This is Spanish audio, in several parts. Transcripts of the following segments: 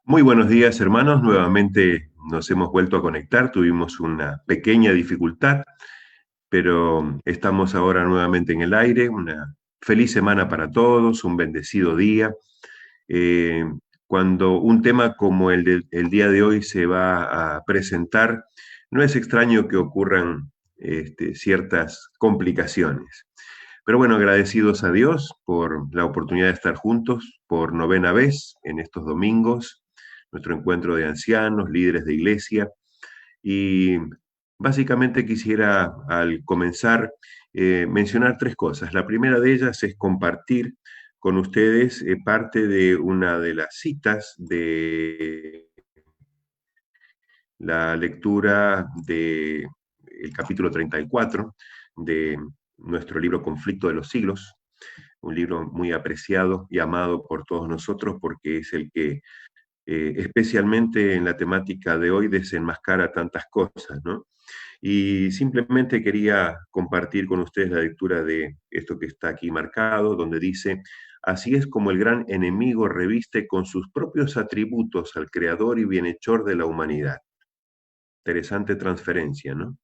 Muy buenos días, hermanos. Nuevamente nos hemos vuelto a conectar. Tuvimos una pequeña dificultad, pero estamos ahora nuevamente en el aire. Una feliz semana para todos, un bendecido día. Eh, Cuando un tema como el día de hoy se va a presentar, no es extraño que ocurran ciertas complicaciones. Pero bueno, agradecidos a Dios por la oportunidad de estar juntos por novena vez en estos domingos, nuestro encuentro de ancianos, líderes de iglesia. Y básicamente quisiera al comenzar mencionar tres cosas. La primera de ellas es compartir con ustedes parte de una de las citas de la lectura del capítulo 34 de nuestro libro Conflicto de los Siglos, un libro muy apreciado y amado por todos nosotros porque es el que, especialmente en la temática de hoy, desenmascara tantas cosas, ¿no? Y simplemente quería compartir con ustedes la lectura de esto que está aquí marcado, donde dice, así es como el gran enemigo reviste con sus propios atributos al creador y bienhechor de la humanidad. Interesante transferencia, ¿no?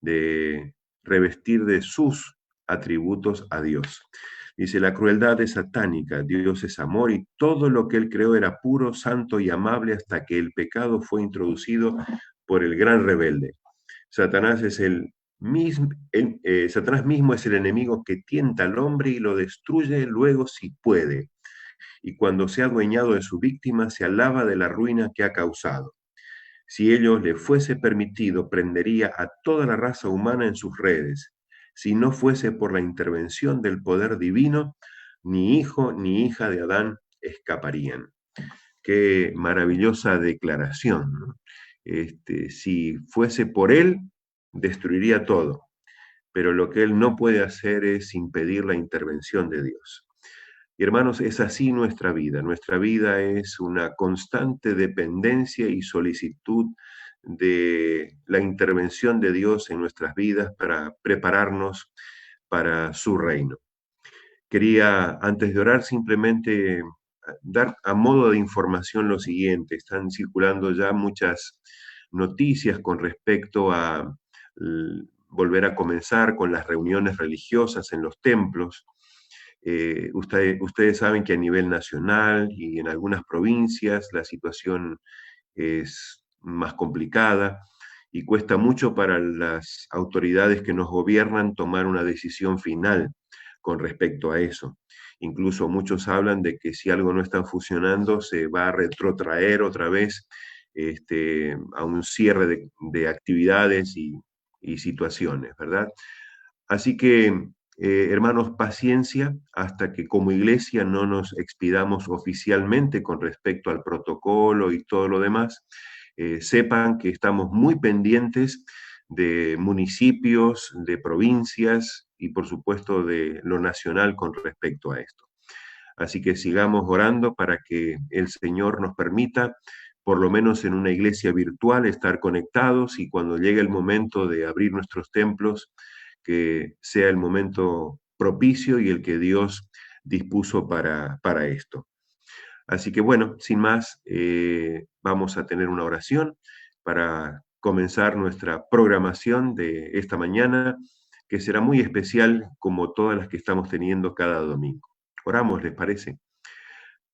De revestir de sus atributos a Dios. Dice, la crueldad es satánica, Dios es amor y todo lo que él creó era puro, santo y amable hasta que el pecado fue introducido por el gran rebelde. Satanás es Satanás mismo es el enemigo que tienta al hombre y lo destruye luego si puede. Y cuando se ha adueñado de su víctima, se alaba de la ruina que ha causado. Si ello le fuese permitido, prendería a toda la raza humana en sus redes. Si no fuese por la intervención del poder divino, ni hijo ni hija de Adán escaparían. Qué maravillosa declaración, ¿no? Si fuese por él, destruiría todo, pero lo que él no puede hacer es impedir la intervención de Dios. Y hermanos, es así nuestra vida. Nuestra vida es una constante dependencia y solicitud de la intervención de Dios en nuestras vidas para prepararnos para su reino. Quería, antes de orar, simplemente dar a modo de información lo siguiente. Están circulando ya muchas noticias con respecto a volver a comenzar con las reuniones religiosas en los templos. Ustedes saben que a nivel nacional y en algunas provincias la situación es más complicada y cuesta mucho para las autoridades que nos gobiernan tomar una decisión final con respecto a eso. Incluso muchos hablan de que si algo no está funcionando, se va a retrotraer otra vez a un cierre de actividades y situaciones, ¿verdad? Así que, hermanos, paciencia hasta que como iglesia no nos expidamos oficialmente con respecto al protocolo y todo lo demás. Sepan que estamos muy pendientes de municipios, de provincias y por supuesto de lo nacional con respecto a esto. Así que sigamos orando para que el Señor nos permita, por lo menos en una iglesia virtual, estar conectados y cuando llegue el momento de abrir nuestros templos, que sea el momento propicio y el que Dios dispuso para esto. Así que bueno, sin más, vamos a tener una oración para comenzar nuestra programación de esta mañana, que será muy especial como todas las que estamos teniendo cada domingo. Oramos, ¿les parece?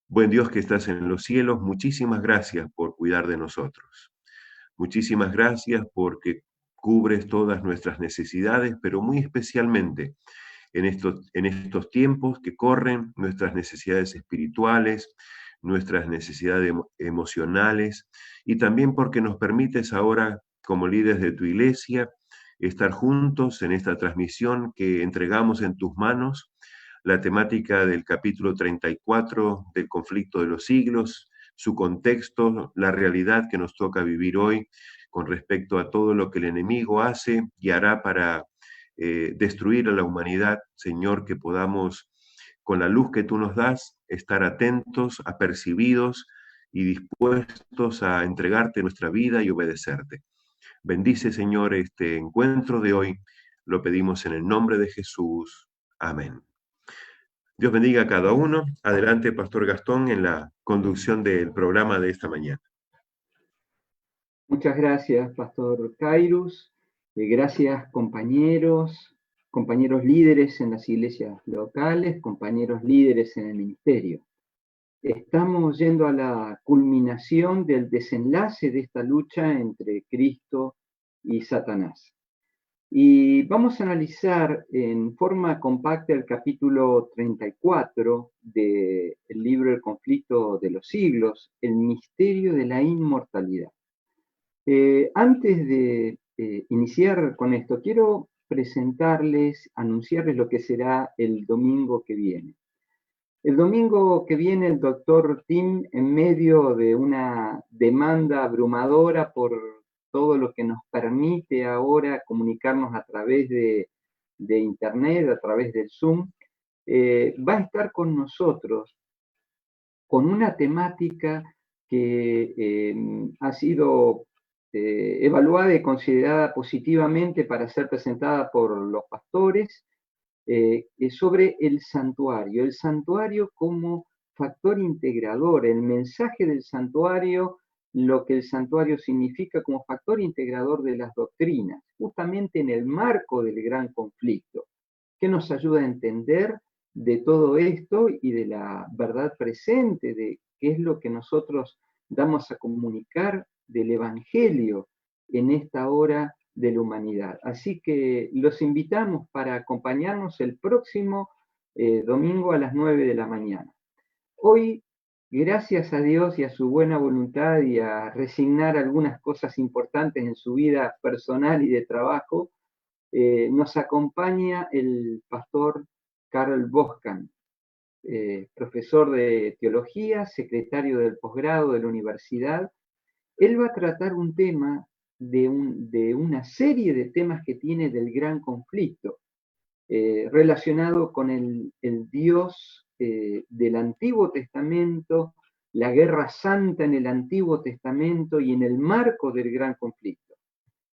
Buen Dios que estás en los cielos, muchísimas gracias por cuidar de nosotros. Muchísimas gracias porque cubres todas nuestras necesidades, pero muy especialmente en estos tiempos que corren, nuestras necesidades espirituales, nuestras necesidades emocionales, y también porque nos permites ahora, como líderes de tu iglesia, estar juntos en esta transmisión que entregamos en tus manos, la temática del capítulo 34 del conflicto de los siglos, su contexto, la realidad que nos toca vivir hoy con respecto a todo lo que el enemigo hace y hará para destruir a la humanidad, Señor, que podamos, con la luz que tú nos das, estar atentos, apercibidos y dispuestos a entregarte nuestra vida y obedecerte. Bendice, Señor, este encuentro de hoy. Lo pedimos en el nombre de Jesús. Amén. Dios bendiga a cada uno. Adelante, Pastor Gastón, en la conducción del programa de esta mañana. Muchas gracias, Pastor Kairus. Gracias, compañeros líderes en las iglesias locales, compañeros líderes en el ministerio. Estamos yendo a la culminación del desenlace de esta lucha entre Cristo y Satanás. Y vamos a analizar en forma compacta el capítulo 34 del libro El conflicto de los siglos, el misterio de la inmortalidad. Antes de iniciar con esto, quiero anunciarles lo que será el domingo que viene. El domingo que viene el doctor Tim, en medio de una demanda abrumadora por todo lo que nos permite ahora comunicarnos a través de Internet, a través del Zoom, va a estar con nosotros con una temática que ha sido evaluada y considerada positivamente para ser presentada por los pastores, sobre el santuario como factor integrador, el mensaje del santuario, lo que el santuario significa como factor integrador de las doctrinas, justamente en el marco del gran conflicto, que nos ayuda a entender de todo esto y de la verdad presente, de qué es lo que nosotros damos a comunicar del Evangelio en esta hora de la humanidad. Así que los invitamos para acompañarnos el próximo domingo a las 9 de la mañana. Hoy, gracias a Dios y a su buena voluntad y a resignar algunas cosas importantes en su vida personal y de trabajo, nos acompaña el pastor Karl Boskan, profesor de teología, secretario del posgrado de la universidad. Él va a tratar un tema de una serie de temas que tiene del gran conflicto, relacionado con el Dios del Antiguo Testamento, la guerra santa en el Antiguo Testamento y en el marco del gran conflicto.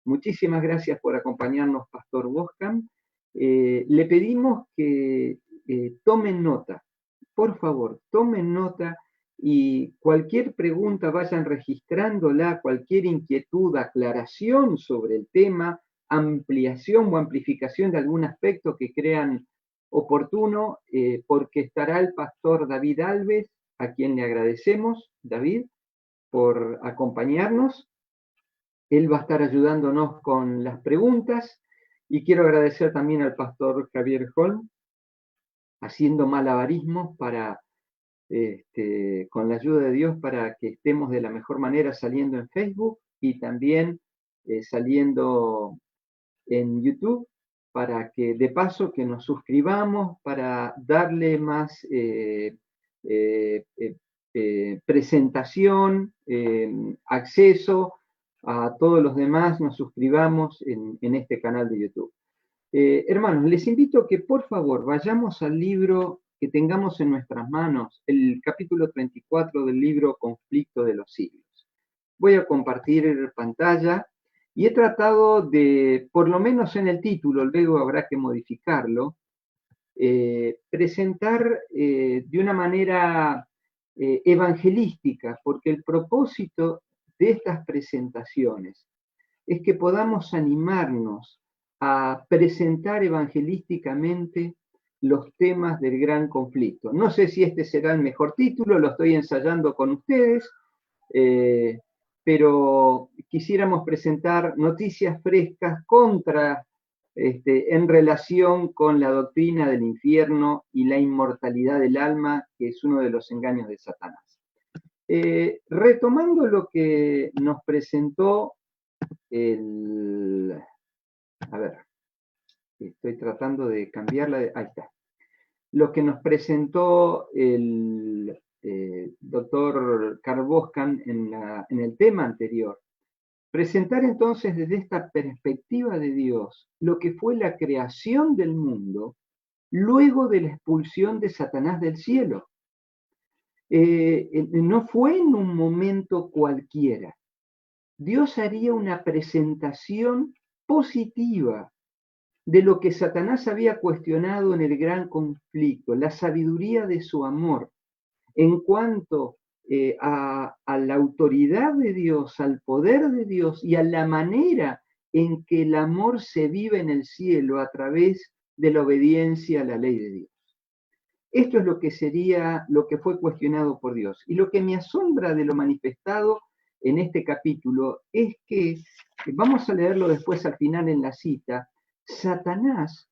Muchísimas gracias por acompañarnos, Pastor Boscan. Le pedimos que tomen nota, por favor, tomen nota y cualquier pregunta vayan registrándola, cualquier inquietud, aclaración sobre el tema, ampliación o amplificación de algún aspecto que crean oportuno, porque estará el pastor David Alves, a quien le agradecemos, David, por acompañarnos. Él va a estar ayudándonos con las preguntas y quiero agradecer también al pastor Javier Holm, haciendo malabarismos para, con la ayuda de Dios, para que estemos de la mejor manera saliendo en Facebook y también saliendo en YouTube, para que de paso que nos suscribamos para darle más presentación, acceso a todos los demás, nos suscribamos en este canal de YouTube. Hermanos, les invito a que por favor vayamos al libro que tengamos en nuestras manos, el capítulo 34 del libro Conflicto de los Siglos. Voy a compartir pantalla y he tratado de, por lo menos en el título, luego habrá que modificarlo, presentar de una manera evangelística, porque el propósito de estas presentaciones es que podamos animarnos a presentar evangelísticamente los temas del gran conflicto. No sé si este será el mejor título, lo estoy ensayando con ustedes, pero quisiéramos presentar noticias frescas en relación con la doctrina del infierno y la inmortalidad del alma, que es uno de los engaños de Satanás. Retomando lo que nos presentó a ver, estoy tratando de cambiarla, ahí está. Lo que nos presentó el doctor Karl Boskan en el tema anterior. Presentar entonces desde esta perspectiva de Dios lo que fue la creación del mundo luego de la expulsión de Satanás del cielo. No fue en un momento cualquiera. Dios haría una presentación positiva de lo que Satanás había cuestionado en el gran conflicto, la sabiduría de su amor, en cuanto a la autoridad de Dios, al poder de Dios y a la manera en que el amor se vive en el cielo a través de la obediencia a la ley de Dios. Esto es lo que sería lo que fue cuestionado por Dios. Y lo que me asombra de lo manifestado en este capítulo es que, vamos a leerlo después al final en la cita, Satanás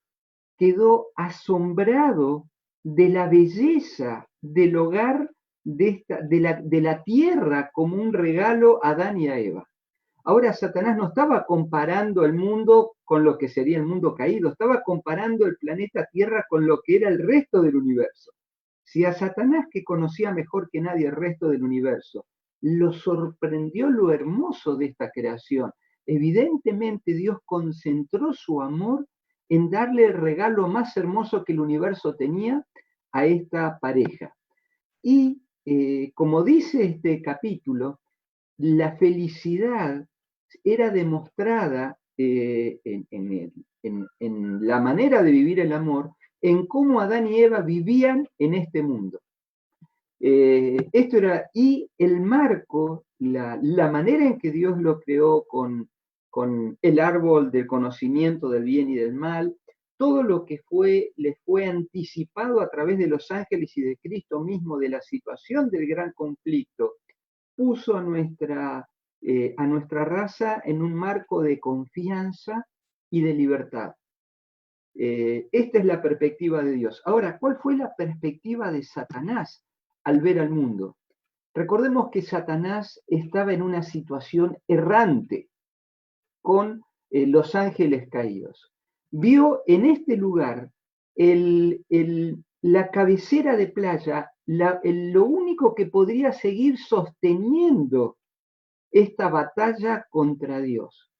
quedó asombrado de la belleza del hogar de la tierra como un regalo a Adán y a Eva. Ahora Satanás no estaba comparando el mundo con lo que sería el mundo caído, estaba comparando el planeta Tierra con lo que era el resto del universo. Si a Satanás, que conocía mejor que nadie el resto del universo, lo sorprendió lo hermoso de esta creación, evidentemente Dios concentró su amor en darle el regalo más hermoso que el universo tenía a esta pareja. Y como dice este capítulo, la felicidad era demostrada en la manera de vivir el amor, en cómo Adán y Eva vivían en este mundo. Esto era, y el marco, la manera en que Dios lo creó con el árbol del conocimiento del bien y del mal, todo lo que les fue anticipado a través de los ángeles y de Cristo mismo, de la situación del gran conflicto, puso a nuestra raza en un marco de confianza y de libertad. Esta es la perspectiva de Dios. Ahora, ¿cuál fue la perspectiva de Satanás al ver al mundo? Recordemos que Satanás estaba en una situación errante con los ángeles caídos. Vio en este lugar la cabecera de playa, lo único que podría seguir sosteniendo esta batalla contra Dios,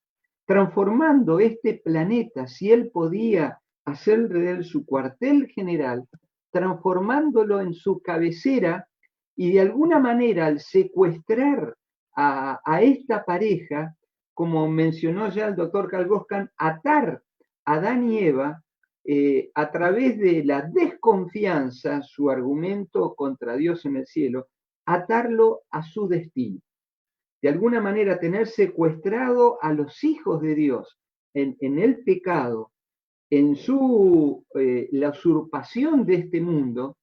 transformando este planeta, si él podía hacer de él su cuartel general, transformándolo en su cabecera y de alguna manera al secuestrar a esta pareja, como mencionó ya el doctor Carl Goskan, atar a Adán y Eva a través de la desconfianza, su argumento contra Dios en el cielo, atarlo a su destino. De alguna manera tener secuestrado a los hijos de Dios en el pecado, en la usurpación de este mundo,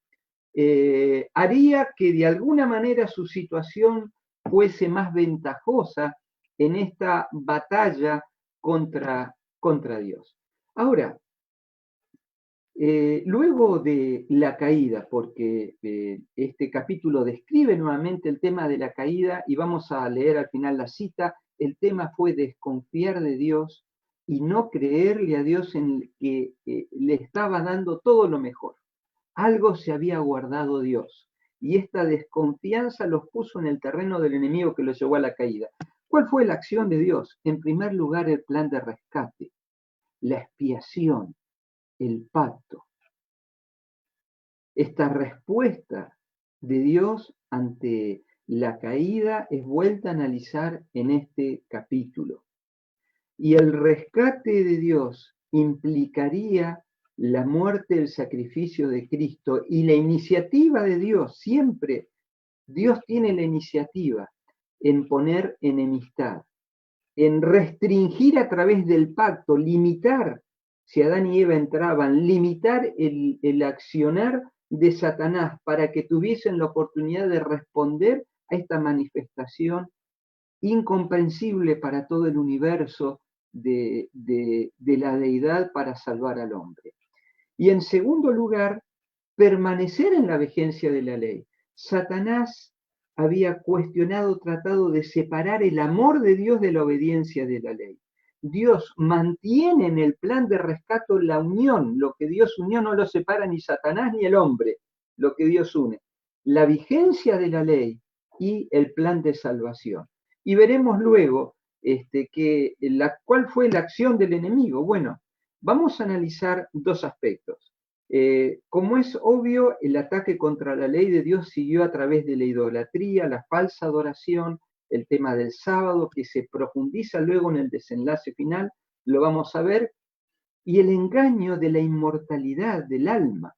haría que de alguna manera su situación fuese más ventajosa en esta batalla contra Dios. Ahora, luego de la caída, porque este capítulo describe nuevamente el tema de la caída y vamos a leer al final la cita, el tema fue desconfiar de Dios y no creerle a Dios en que le estaba dando todo lo mejor. Algo se había guardado Dios y esta desconfianza los puso en el terreno del enemigo que los llevó a la caída. ¿Cuál fue la acción de Dios? En primer lugar, el plan de rescate, la expiación, el pacto. Esta respuesta de Dios ante la caída es vuelta a analizar en este capítulo. Y el rescate de Dios implicaría la muerte, el sacrificio de Cristo y la iniciativa de Dios. Siempre Dios tiene la iniciativa en poner enemistad, en restringir a través del pacto, limitar, si Adán y Eva entraban, limitar el accionar de Satanás para que tuviesen la oportunidad de responder a esta manifestación incomprensible para todo el universo de la deidad para salvar al hombre. Y en segundo lugar, permanecer en la vigencia de la ley. Satanás había cuestionado, tratado de separar el amor de Dios de la obediencia de la ley. Dios mantiene en el plan de rescate la unión, lo que Dios unió no lo separa ni Satanás ni el hombre, lo que Dios une, la vigencia de la ley y el plan de salvación. Y veremos luego cuál fue la acción del enemigo. Bueno, vamos a analizar dos aspectos. Como es obvio, el ataque contra la ley de Dios siguió a través de la idolatría, la falsa adoración, el tema del sábado, que se profundiza luego en el desenlace final, lo vamos a ver, y el engaño de la inmortalidad del alma.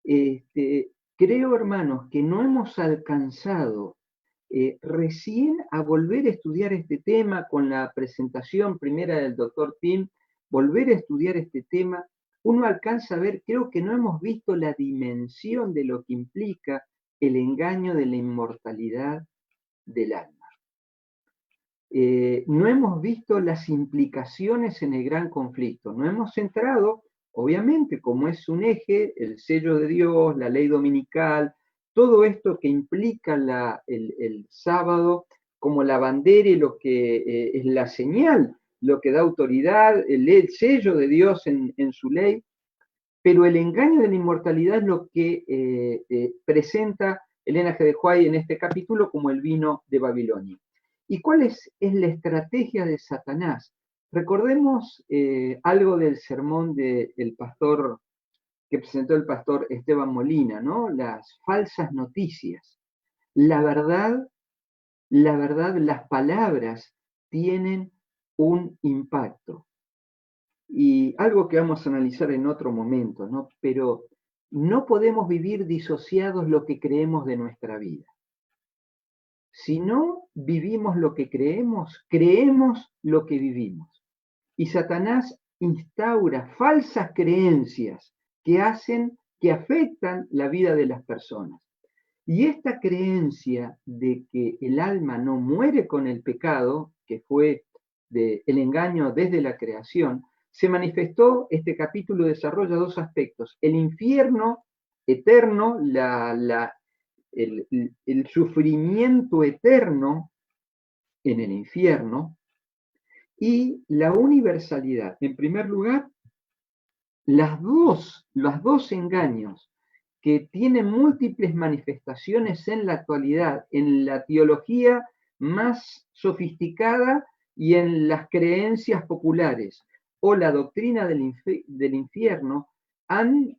Creo, hermanos, que no hemos alcanzado recién a volver a estudiar este tema con la presentación primera del doctor Tim, volver a estudiar este tema, uno alcanza a ver, creo que no hemos visto la dimensión de lo que implica el engaño de la inmortalidad del alma. No hemos visto las implicaciones en el gran conflicto, no hemos centrado, obviamente, como es un eje, el sello de Dios, la ley dominical, todo esto que implica el sábado como la bandera y lo que es la señal, lo que da autoridad, el sello de Dios en su ley, pero el engaño de la inmortalidad es lo que presenta Elena G. de White en este capítulo como el vino de Babilonia. ¿Y cuál es la estrategia de Satanás? Recordemos algo del sermón del pastor que presentó el pastor Esteban Molina, ¿no? Las falsas noticias. La verdad, las palabras tienen un impacto. Y algo que vamos a analizar en otro momento, ¿no? Pero no podemos vivir disociados lo que creemos de nuestra vida. Si no vivimos lo que creemos, creemos lo que vivimos. Y Satanás instaura falsas creencias que afectan la vida de las personas. Y esta creencia de que el alma no muere con el pecado, que fue el engaño desde la creación, se manifestó, este capítulo desarrolla dos aspectos: el infierno eterno, el sufrimiento eterno en el infierno, y la universalidad. En primer lugar, los dos engaños que tienen múltiples manifestaciones en la actualidad, en la teología más sofisticada y en las creencias populares, o la doctrina del infierno, han,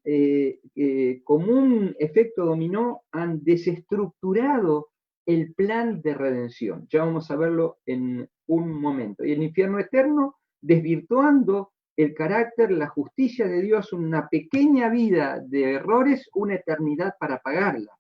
como un efecto dominó, han desestructurado el plan de redención. Ya vamos a verlo en un momento. Y el infierno eterno, desvirtuando el carácter, la justicia de Dios, una pequeña vida de errores, una eternidad para pagarla.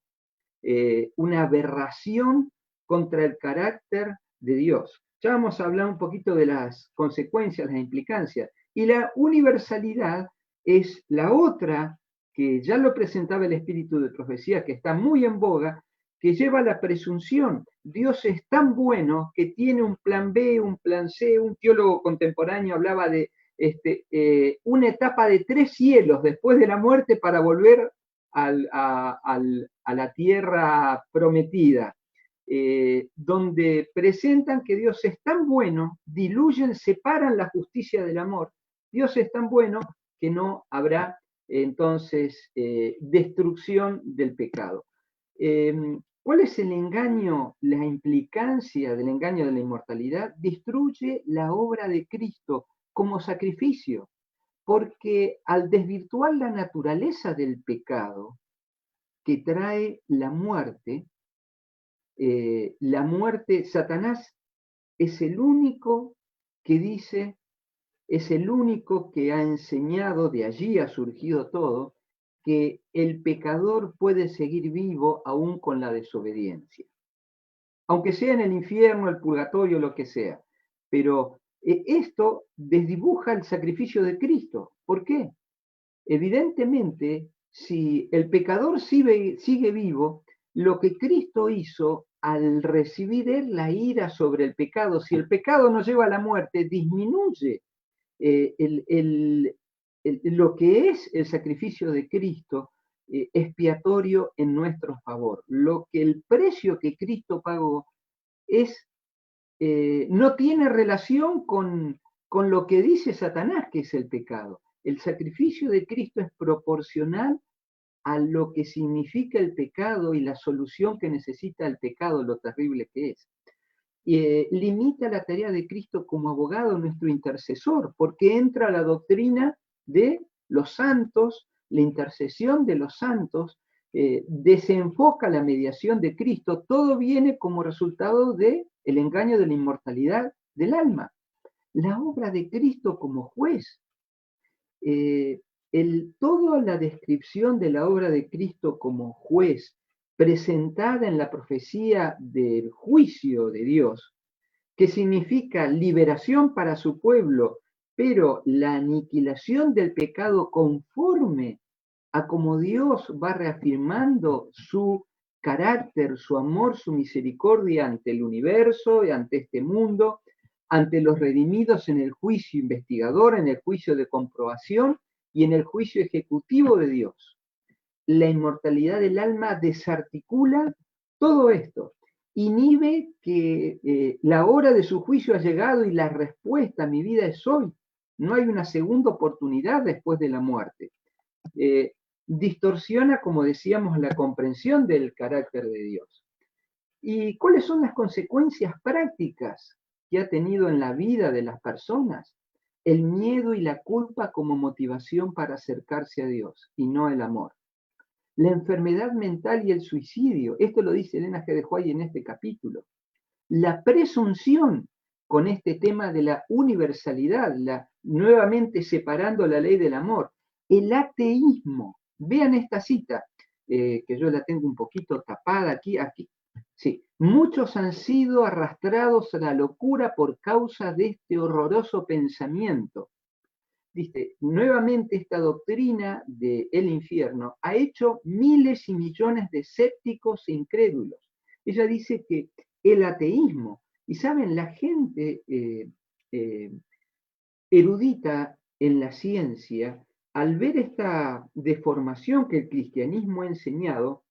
Una aberración contra el carácter de Dios. Ya vamos a hablar un poquito de las consecuencias, las implicancias. Y la universalidad es la otra, que ya lo presentaba el espíritu de profecía, que está muy en boga, que lleva la presunción. Dios es tan bueno que tiene un plan B, un plan C. Un teólogo contemporáneo hablaba de una etapa de 3 cielos después de la muerte para volver a la tierra prometida, donde presentan que Dios es tan bueno, diluyen, separan la justicia del amor. Dios es tan bueno que no habrá entonces destrucción del pecado. ¿Cuál es el engaño, la implicancia del engaño de la inmortalidad? Destruye la obra de Cristo como sacrificio, porque al desvirtuar la naturaleza del pecado que trae la muerte, Satanás es el único que dice, es el único que ha enseñado, de allí ha surgido todo, que el pecador puede seguir vivo aún con la desobediencia. Aunque sea en el infierno, el purgatorio, lo que sea. Pero esto desdibuja el sacrificio de Cristo. ¿Por qué? Evidentemente, si el pecador sigue vivo, lo que Cristo hizo al recibir él la ira sobre el pecado, si el pecado nos lleva a la muerte, disminuye lo que es el sacrificio de Cristo expiatorio en nuestro favor. El precio que Cristo pagó no tiene relación con lo que dice Satanás que es el pecado. El sacrificio de Cristo es proporcional a lo que significa el pecado y la solución que necesita el pecado, lo terrible que es. Limita la tarea de Cristo como abogado, nuestro intercesor, porque entra la doctrina de los santos, la intercesión de los santos, desenfoca la mediación de Cristo. Todo viene como resultado del engaño de la inmortalidad del alma. La obra de Cristo como juez. toda la descripción de la obra de Cristo como juez, presentada en la profecía del juicio de Dios, que significa liberación para su pueblo, pero la aniquilación del pecado conforme a como Dios va reafirmando su carácter, su amor, su misericordia ante el universo y ante este mundo, ante los redimidos en el juicio investigador, en el juicio de comprobación y en el juicio ejecutivo de Dios. La inmortalidad del alma desarticula todo esto, inhibe que la hora de su juicio ha llegado y la respuesta a mi vida es hoy. No hay una segunda oportunidad después de la muerte. Distorsiona, como decíamos, la comprensión del carácter de Dios. ¿Y cuáles son las consecuencias prácticas que ha tenido en la vida de las personas? El miedo y la culpa como motivación para acercarse a Dios y no el amor. La enfermedad mental y el suicidio, esto lo dice Elena G. de White en este capítulo. La presunción con este tema de la universalidad, nuevamente separando la ley del amor. El ateísmo. Vean esta cita, que yo la tengo un poquito tapada aquí. Sí, muchos han sido arrastrados a la locura por causa de este horroroso pensamiento. Dice, nuevamente esta doctrina del infierno ha hecho miles y millones de escépticos e incrédulos. Ella dice que el ateísmo, y saben, la gente erudita en la ciencia, al ver esta deformación que el cristianismo ha enseñado,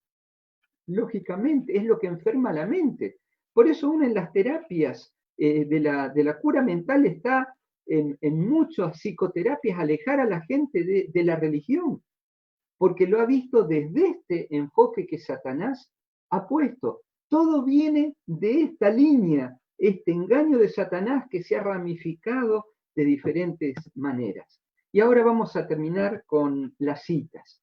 lógicamente es lo que enferma la mente. Por eso una de las terapias de la cura mental está en muchas psicoterapias alejar a la gente de la religión, porque lo ha visto desde este enfoque que Satanás ha puesto. Todo viene de esta línea, este engaño de Satanás que se ha ramificado de diferentes maneras. Y ahora vamos a terminar con las citas.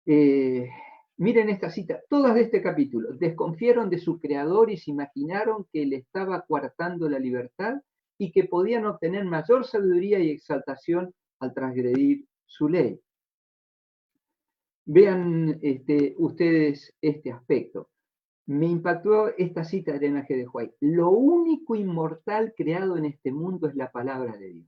Miren esta cita, todas de este capítulo. Desconfiaron de su creador y se imaginaron que le estaba coartando la libertad y que podían obtener mayor sabiduría y exaltación al transgredir su ley. Vean ustedes este aspecto. Me impactó esta cita de Elena G. de White. Lo único inmortal creado en este mundo es la palabra de Dios.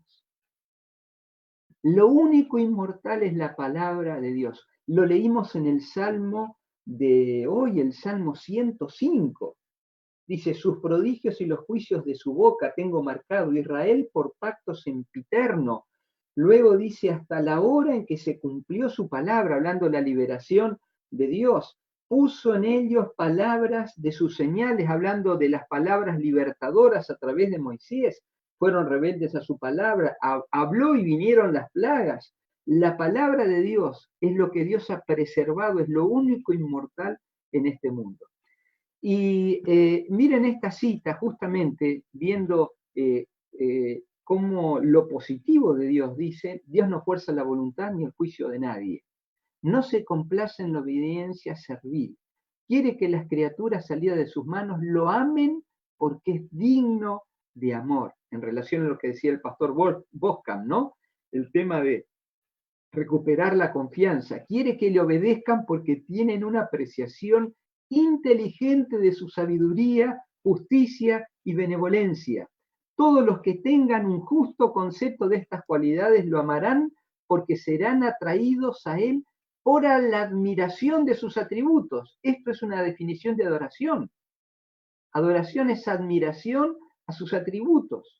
Lo único inmortal es la palabra de Dios. Lo leímos en el Salmo de hoy, el Salmo 105. Dice, sus prodigios y los juicios de su boca tengo marcado, Israel por pacto sempiterno. Luego dice, hasta la hora en que se cumplió su palabra, hablando de la liberación de Dios, puso en ellos palabras de sus señales, hablando de las palabras libertadoras a través de Moisés. Fueron rebeldes a su palabra, habló y vinieron las plagas. La palabra de Dios es lo que Dios ha preservado, es lo único inmortal en este mundo. Y miren esta cita, justamente viendo cómo lo positivo de Dios dice, Dios no fuerza la voluntad ni el juicio de nadie. No se complace en la obediencia servil. Quiere que las criaturas salidas de sus manos lo amen porque es digno de amor. En relación a lo que decía el pastor Boscam, ¿no? El tema de recuperar la confianza. Quiere que le obedezcan porque tienen una apreciación inteligente de su sabiduría, justicia y benevolencia. Todos los que tengan un justo concepto de estas cualidades lo amarán porque serán atraídos a él por la admiración de sus atributos. Esto es una definición de adoración. Adoración es admiración a sus atributos.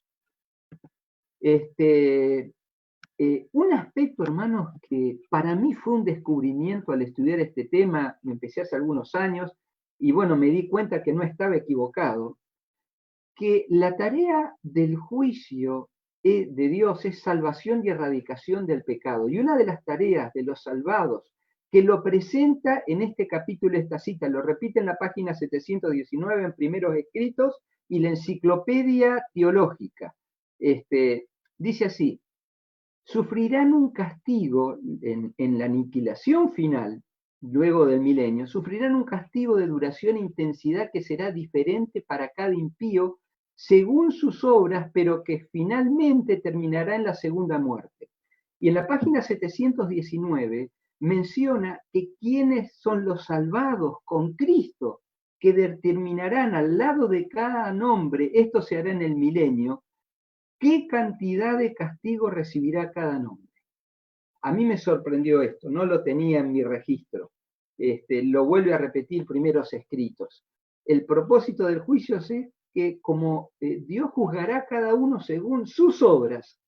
Un aspecto, hermanos, que para mí fue un descubrimiento al estudiar este tema, me empecé hace algunos años, y bueno, me di cuenta que no estaba equivocado, que la tarea del juicio de Dios es salvación y erradicación del pecado. Y una de las tareas de los salvados, que lo presenta en este capítulo, esta cita, lo repite en la página 719 en Primeros Escritos y la Enciclopedia Teológica. Dice así, sufrirán un castigo en la aniquilación final, luego del milenio, sufrirán un castigo de duración e intensidad que será diferente para cada impío según sus obras, pero que finalmente terminará en la segunda muerte. Y en la página 719 menciona que quienes son los salvados con Cristo, que determinarán al lado de cada nombre, esto se hará en el milenio, qué cantidad de castigo recibirá cada nombre. A mí me sorprendió esto, no lo tenía en mi registro. Lo vuelve a repetir primeros escritos. El propósito del juicio es que como Dios juzgará a cada uno según sus obras,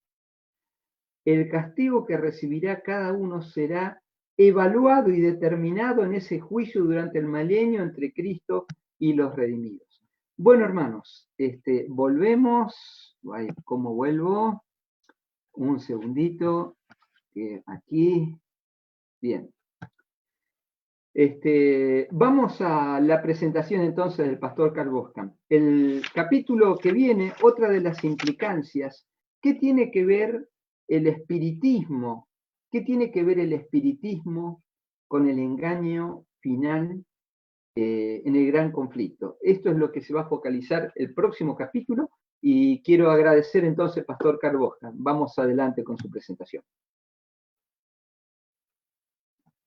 el castigo que recibirá cada uno será evaluado y determinado en ese juicio durante el milenio entre Cristo y los redimidos. Bueno, hermanos, volvemos. ¿Cómo vuelvo? Un segundito. Aquí. Bien. Vamos a la presentación entonces del pastor Carl Boscam. El capítulo que viene, otra de las implicancias, ¿qué tiene que ver el espiritismo? ¿Qué tiene que ver el espiritismo con el engaño final en el gran conflicto? Esto es lo que se va a focalizar el próximo capítulo y quiero agradecer entonces, pastor Carl Boscam. Vamos adelante con su presentación.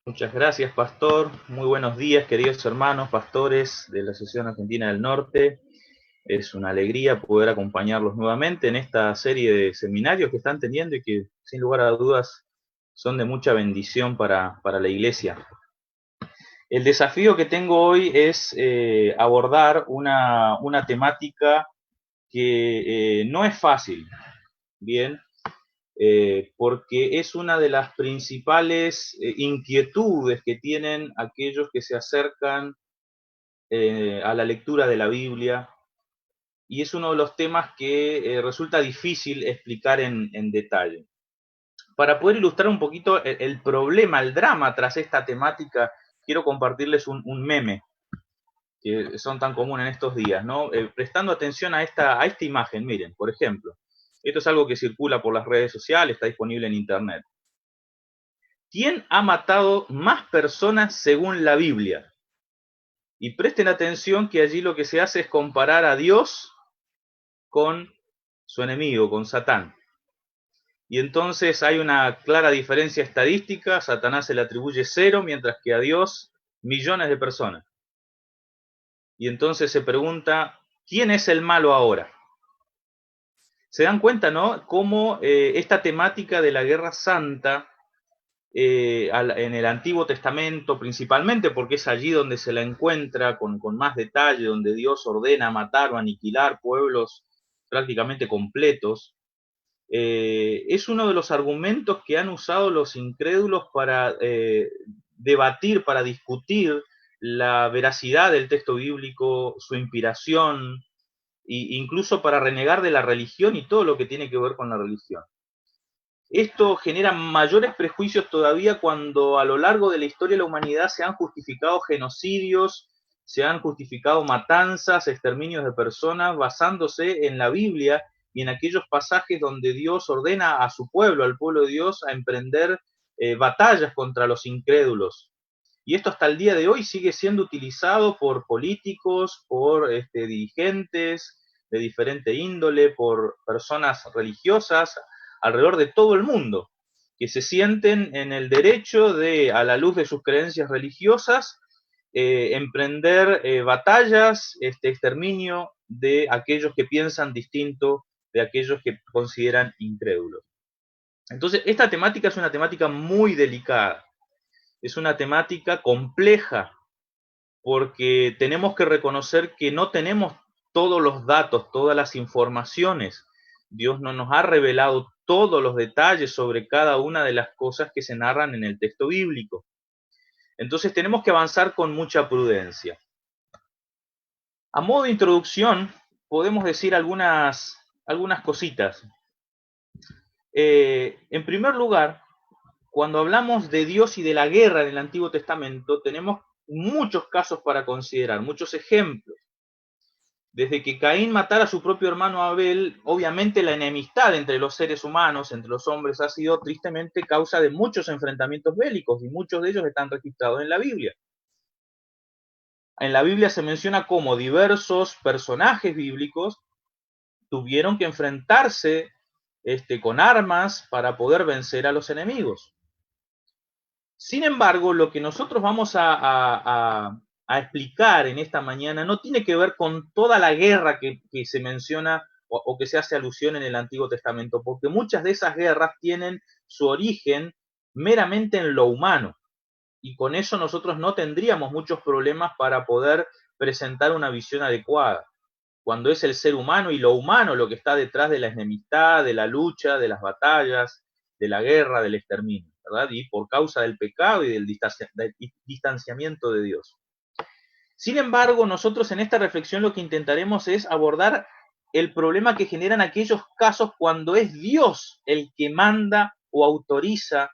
Muchas gracias, pastor. Muy buenos días, queridos hermanos, pastores de la Asociación Argentina del Norte. Es una alegría poder acompañarlos nuevamente en esta serie de seminarios que están teniendo y que, sin lugar a dudas, son de mucha bendición para la iglesia. El desafío que tengo hoy es abordar una temática que no es fácil, ¿bien? Porque es una de las principales inquietudes que tienen aquellos que se acercan a la lectura de la Biblia, y es uno de los temas que resulta difícil explicar en detalle. Para poder ilustrar un poquito el problema, el drama tras esta temática, quiero compartirles un meme que son tan comunes en estos días, ¿no? Prestando atención a esta imagen, miren, por ejemplo. Esto es algo que circula por las redes sociales, está disponible en internet. ¿Quién ha matado más personas según la Biblia? Y presten atención que allí lo que se hace es comparar a Dios con su enemigo, con Satán. Y entonces hay una clara diferencia estadística. Satanás se le atribuye 0, mientras que a Dios millones de personas. Y entonces se pregunta, ¿quién es el malo ahora? Se dan cuenta, ¿no? Cómo esta temática de la guerra santa en el Antiguo Testamento principalmente, porque es allí donde se la encuentra con más detalle, donde Dios ordena matar o aniquilar pueblos prácticamente completos, es uno de los argumentos que han usado los incrédulos para debatir, para discutir la veracidad del texto bíblico, su inspiración, e incluso para renegar de la religión y todo lo que tiene que ver con la religión. Esto genera mayores prejuicios todavía cuando a lo largo de la historia de la humanidad se han justificado genocidios, se han justificado matanzas, exterminios de personas, basándose en la Biblia y en aquellos pasajes donde Dios ordena a su pueblo, al pueblo de Dios, a emprender batallas contra los incrédulos. Y esto hasta el día de hoy sigue siendo utilizado por políticos, por dirigentes de diferente índole, por personas religiosas alrededor de todo el mundo, que se sienten en el derecho de, a la luz de sus creencias religiosas, emprender batallas, exterminio de aquellos que piensan distinto, de aquellos que consideran incrédulos. Entonces, esta temática es una temática muy delicada, es una temática compleja, porque tenemos que reconocer que no tenemos todos los datos, todas las informaciones. Dios no nos ha revelado todos los detalles sobre cada una de las cosas que se narran en el texto bíblico. Entonces tenemos que avanzar con mucha prudencia. A modo de introducción, podemos decir algunas cositas. En primer lugar, cuando hablamos de Dios y de la guerra en el Antiguo Testamento, tenemos muchos casos para considerar, muchos ejemplos. Desde que Caín matara a su propio hermano Abel, obviamente la enemistad entre los seres humanos, entre los hombres, ha sido tristemente causa de muchos enfrentamientos bélicos, y muchos de ellos están registrados en la Biblia. En la Biblia se menciona como diversos personajes bíblicos tuvieron que enfrentarse con armas para poder vencer a los enemigos. Sin embargo, lo que nosotros vamos a explicar en esta mañana no tiene que ver con toda la guerra que se menciona o que se hace alusión en el Antiguo Testamento, porque muchas de esas guerras tienen su origen meramente en lo humano, y con eso nosotros no tendríamos muchos problemas para poder presentar una visión adecuada, cuando es el ser humano y lo humano lo que está detrás de la enemistad, de la lucha, de las batallas, de la guerra, del exterminio, ¿verdad? Y por causa del pecado y del distanciamiento de Dios. Sin embargo, nosotros en esta reflexión lo que intentaremos es abordar el problema que generan aquellos casos cuando es Dios el que manda o autoriza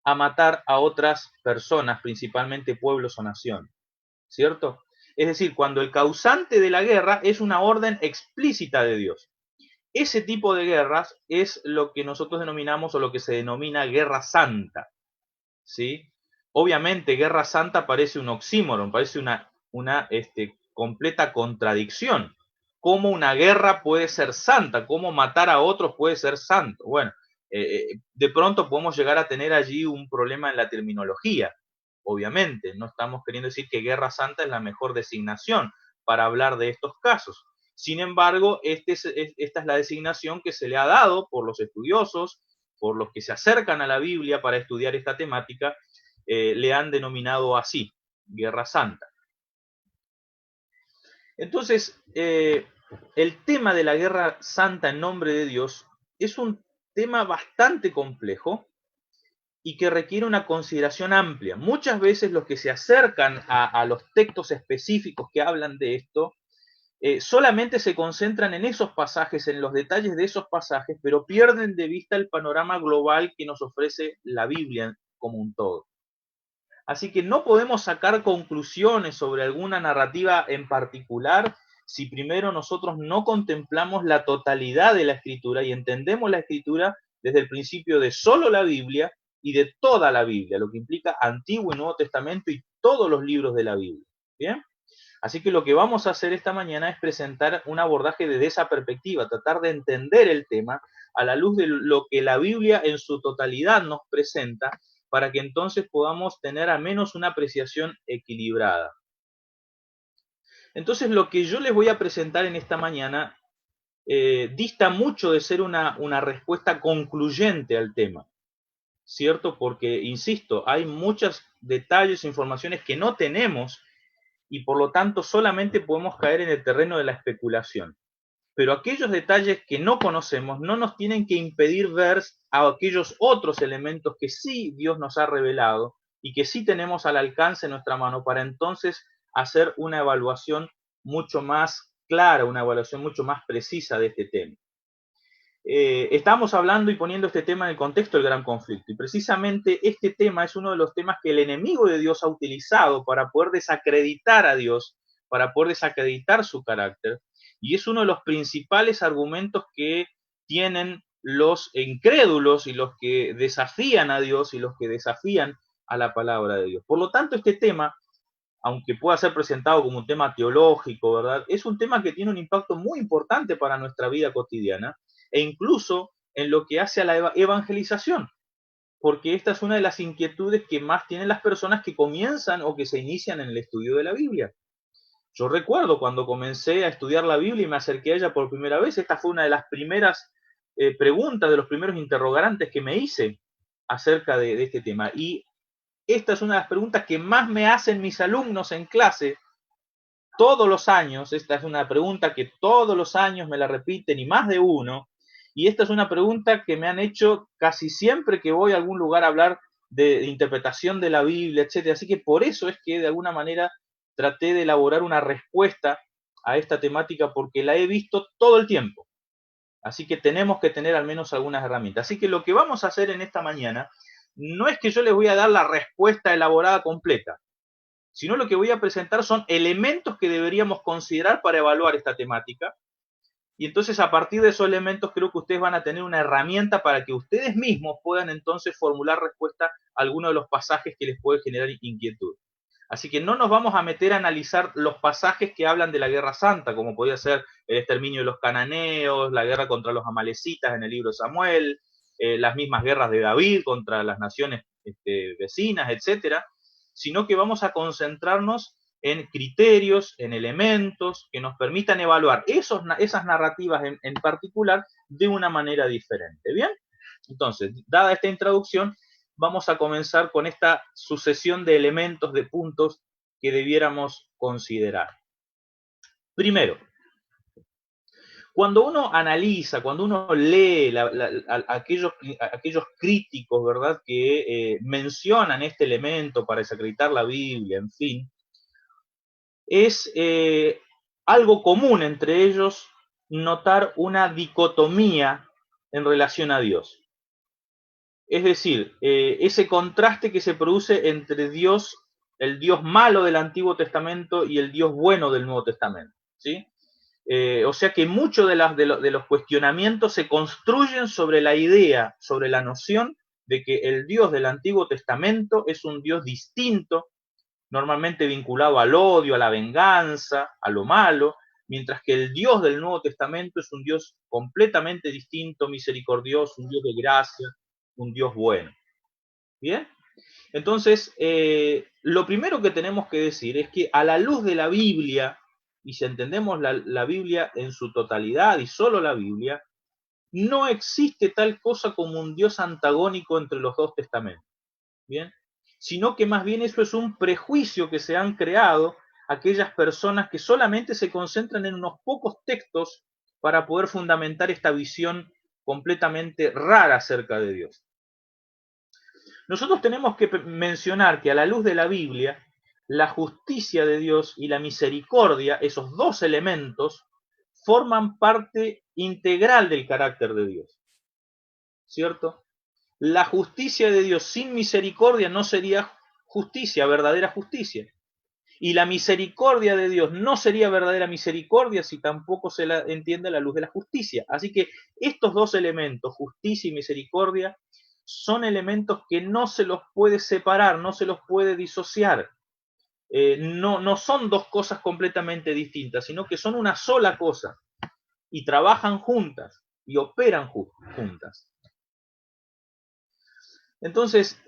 a matar a otras personas, principalmente pueblos o naciones, ¿cierto? Es decir, cuando el causante de la guerra es una orden explícita de Dios. Ese tipo de guerras es lo que nosotros denominamos o lo que se denomina guerra santa, ¿sí? Obviamente, guerra santa parece un oxímoron, parece una completa contradicción. ¿Cómo una guerra puede ser santa? ¿Cómo matar a otros puede ser santo? Bueno, de pronto podemos llegar a tener allí un problema en la terminología. Obviamente, no estamos queriendo decir que guerra santa es la mejor designación para hablar de estos casos. Sin embargo, esta es la designación que se le ha dado por los estudiosos, por los que se acercan a la Biblia para estudiar esta temática, le han denominado así, guerra santa. Entonces, el tema de la guerra santa en nombre de Dios es un tema bastante complejo y que requiere una consideración amplia. Muchas veces los que se acercan a los textos específicos que hablan de esto, solamente se concentran en esos pasajes, en los detalles de esos pasajes, pero pierden de vista el panorama global que nos ofrece la Biblia como un todo. Así que no podemos sacar conclusiones sobre alguna narrativa en particular si primero nosotros no contemplamos la totalidad de la Escritura y entendemos la Escritura desde el principio de solo la Biblia y de toda la Biblia, lo que implica Antiguo y Nuevo Testamento y todos los libros de la Biblia. ¿Bien? Así que lo que vamos a hacer esta mañana es presentar un abordaje desde esa perspectiva, tratar de entender el tema a la luz de lo que la Biblia en su totalidad nos presenta, para que entonces podamos tener al menos una apreciación equilibrada. Entonces lo que yo les voy a presentar en esta mañana dista mucho de ser una respuesta concluyente al tema, ¿cierto? Porque, insisto, hay muchos detalles e informaciones que no tenemos y por lo tanto solamente podemos caer en el terreno de la especulación. Pero aquellos detalles que no conocemos no nos tienen que impedir ver a aquellos otros elementos que sí Dios nos ha revelado y que sí tenemos al alcance de nuestra mano para entonces hacer una evaluación mucho más clara, una evaluación mucho más precisa de este tema. Estamos hablando y poniendo este tema en el contexto del gran conflicto, y precisamente este tema es uno de los temas que el enemigo de Dios ha utilizado para poder desacreditar a Dios, para poder desacreditar su carácter, y es uno de los principales argumentos que tienen los incrédulos y los que desafían a Dios y los que desafían a la palabra de Dios. Por lo tanto, este tema, aunque pueda ser presentado como un tema teológico, ¿verdad?, es un tema que tiene un impacto muy importante para nuestra vida cotidiana, e incluso en lo que hace a la evangelización, porque esta es una de las inquietudes que más tienen las personas que comienzan o que se inician en el estudio de la Biblia. Yo recuerdo cuando comencé a estudiar la Biblia y me acerqué a ella por primera vez, esta fue una de las primeras preguntas, de los primeros interrogantes que me hice acerca de este tema. Y esta es una de las preguntas que más me hacen mis alumnos en clase todos los años. Esta es una pregunta que todos los años me la repiten y más de uno. Y esta es una pregunta que me han hecho casi siempre que voy a algún lugar a hablar de interpretación de la Biblia, etc. Así que por eso es que de alguna manera traté de elaborar una respuesta a esta temática, porque la he visto todo el tiempo. Así que tenemos que tener al menos algunas herramientas. Así que lo que vamos a hacer en esta mañana no es que yo les voy a dar la respuesta elaborada completa, sino lo que voy a presentar son elementos que deberíamos considerar para evaluar esta temática. Y entonces a partir de esos elementos creo que ustedes van a tener una herramienta para que ustedes mismos puedan entonces formular respuesta a alguno de los pasajes que les puede generar inquietud. Así que no nos vamos a meter a analizar los pasajes que hablan de la Guerra Santa, como podía ser el exterminio de los cananeos, la guerra contra los amalecitas en el libro de Samuel, las mismas guerras de David contra las naciones vecinas, etcétera, sino que vamos a concentrarnos en criterios, en elementos que nos permitan evaluar esas narrativas en particular de una manera diferente. ¿Bien? Entonces, dada esta introducción, vamos a comenzar con esta sucesión de elementos, de puntos que debiéramos considerar. Primero, cuando uno analiza, cuando uno lee aquellos críticos, ¿verdad?, que mencionan este elemento para desacreditar la Biblia, en fin, es algo común entre ellos notar una dicotomía en relación a Dios. Es decir, ese contraste que se produce entre Dios, el Dios malo del Antiguo Testamento y el Dios bueno del Nuevo Testamento, ¿sí? O sea que muchos de los cuestionamientos se construyen sobre la idea, sobre la noción de que el Dios del Antiguo Testamento es un Dios distinto, normalmente vinculado al odio, a la venganza, a lo malo, mientras que el Dios del Nuevo Testamento es un Dios completamente distinto, misericordioso, un Dios de gracia, un Dios bueno. ¿Bien? Entonces, lo primero que tenemos que decir es que a la luz de la Biblia, y si entendemos la Biblia en su totalidad y solo la Biblia, no existe tal cosa como un Dios antagónico entre los dos testamentos. ¿Bien? Sino que más bien eso es un prejuicio que se han creado aquellas personas que solamente se concentran en unos pocos textos para poder fundamentar esta visión completamente rara acerca de Dios. Nosotros tenemos que mencionar que a la luz de la Biblia, la justicia de Dios y la misericordia, esos dos elementos, forman parte integral del carácter de Dios. ¿Cierto? La justicia de Dios sin misericordia no sería justicia, verdadera justicia. Y la misericordia de Dios no sería verdadera misericordia si tampoco se la entiende a la luz de la justicia. Así que estos dos elementos, justicia y misericordia, son elementos que no se los puede separar, no se los puede disociar. No son dos cosas completamente distintas, sino que son una sola cosa y trabajan juntas y operan juntas. Entonces,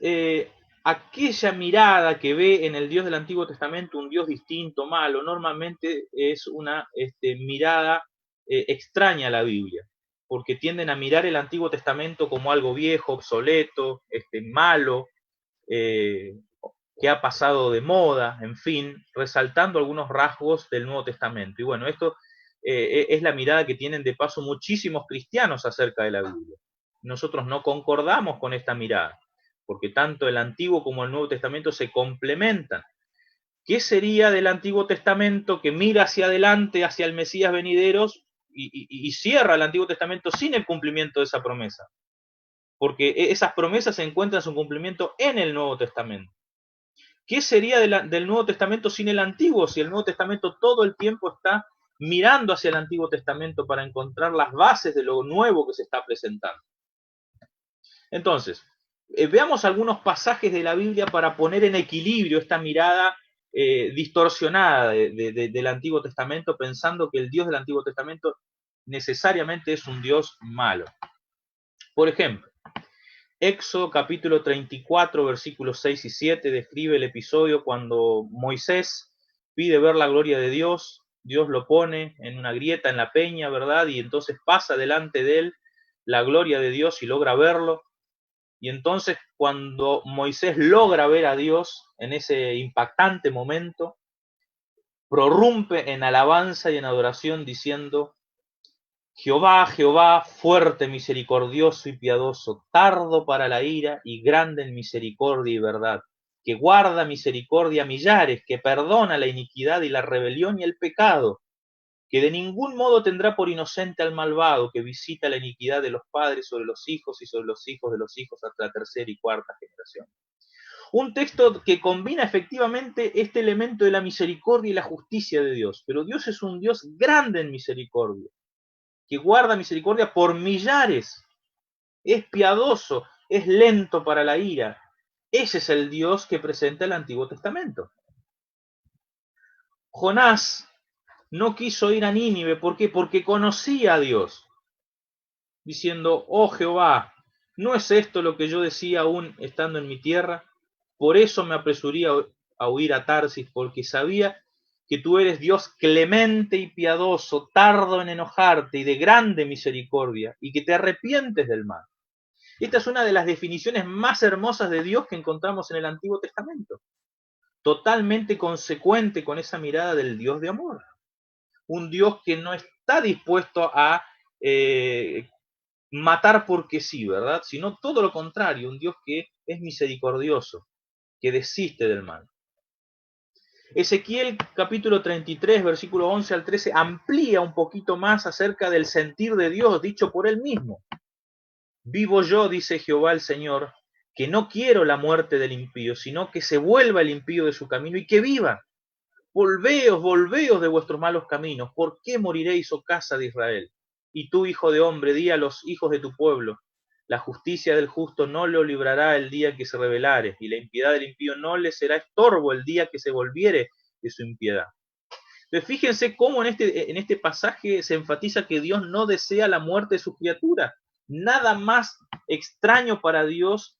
aquella mirada que ve en el Dios del Antiguo Testamento un Dios distinto, malo, normalmente es una mirada extraña a la Biblia, porque tienden a mirar el Antiguo Testamento como algo viejo, obsoleto, malo, que ha pasado de moda, en fin, resaltando algunos rasgos del Nuevo Testamento. Y bueno, esto es la mirada que tienen de paso muchísimos cristianos acerca de la Biblia. Nosotros no concordamos con esta mirada, porque tanto el Antiguo como el Nuevo Testamento se complementan. ¿Qué sería del Antiguo Testamento que mira hacia adelante, hacia el Mesías venideros, y cierra el Antiguo Testamento sin el cumplimiento de esa promesa? Porque esas promesas se encuentran su cumplimiento en el Nuevo Testamento. ¿Qué sería del Nuevo Testamento sin el Antiguo? Si el Nuevo Testamento todo el tiempo está mirando hacia el Antiguo Testamento para encontrar las bases de lo nuevo que se está presentando. Entonces, veamos algunos pasajes de la Biblia para poner en equilibrio esta mirada distorsionada del Antiguo Testamento, pensando que el Dios del Antiguo Testamento necesariamente es un Dios malo. Por ejemplo, Éxodo capítulo 34, versículos 6 y 7, describe el episodio cuando Moisés pide ver la gloria de Dios, Dios lo pone en una grieta en la peña, ¿verdad? Y entonces pasa delante de él la gloria de Dios y logra verlo. Y entonces cuando Moisés logra ver a Dios en ese impactante momento, prorrumpe en alabanza y en adoración diciendo: Jehová, Jehová, fuerte, misericordioso y piadoso, tardo para la ira y grande en misericordia y verdad, que guarda misericordia a millares, que perdona la iniquidad y la rebelión y el pecado, que de ningún modo tendrá por inocente al malvado, que visita la iniquidad de los padres sobre los hijos y sobre los hijos de los hijos hasta la tercera y cuarta generación. Un texto que combina efectivamente este elemento de la misericordia y la justicia de Dios, pero Dios es un Dios grande en misericordia, que guarda misericordia por millares, es piadoso, es lento para la ira. Ese es el Dios que presenta el Antiguo Testamento. Jonás no quiso ir a Nínive. ¿Por qué? Porque conocía a Dios, diciendo, oh Jehová, ¿no es esto lo que yo decía aún estando en mi tierra? Por eso me apresuré a huir a Tarsis, porque sabía que tú eres Dios clemente y piadoso, tardo en enojarte y de grande misericordia, y que te arrepientes del mal. Esta es una de las definiciones más hermosas de Dios que encontramos en el Antiguo Testamento. Totalmente consecuente con esa mirada del Dios de amor. Un Dios que no está dispuesto a matar porque sí, ¿verdad? Sino todo lo contrario, un Dios que es misericordioso, que desiste del mal. Ezequiel capítulo 33, versículo 11 al 13, amplía un poquito más acerca del sentir de Dios dicho por él mismo. Vivo yo, dice Jehová el Señor, que no quiero la muerte del impío, sino que se vuelva el impío de su camino y que viva. Volveos, volveos de vuestros malos caminos. ¿Por qué moriréis, oh casa de Israel? Y tú, hijo de hombre, di a los hijos de tu pueblo, la justicia del justo no lo librará el día que se rebelare, y la impiedad del impío no le será estorbo el día que se volviere de su impiedad. Entonces, fíjense cómo en este pasaje se enfatiza que Dios no desea la muerte de sus criaturas. Nada más extraño para Dios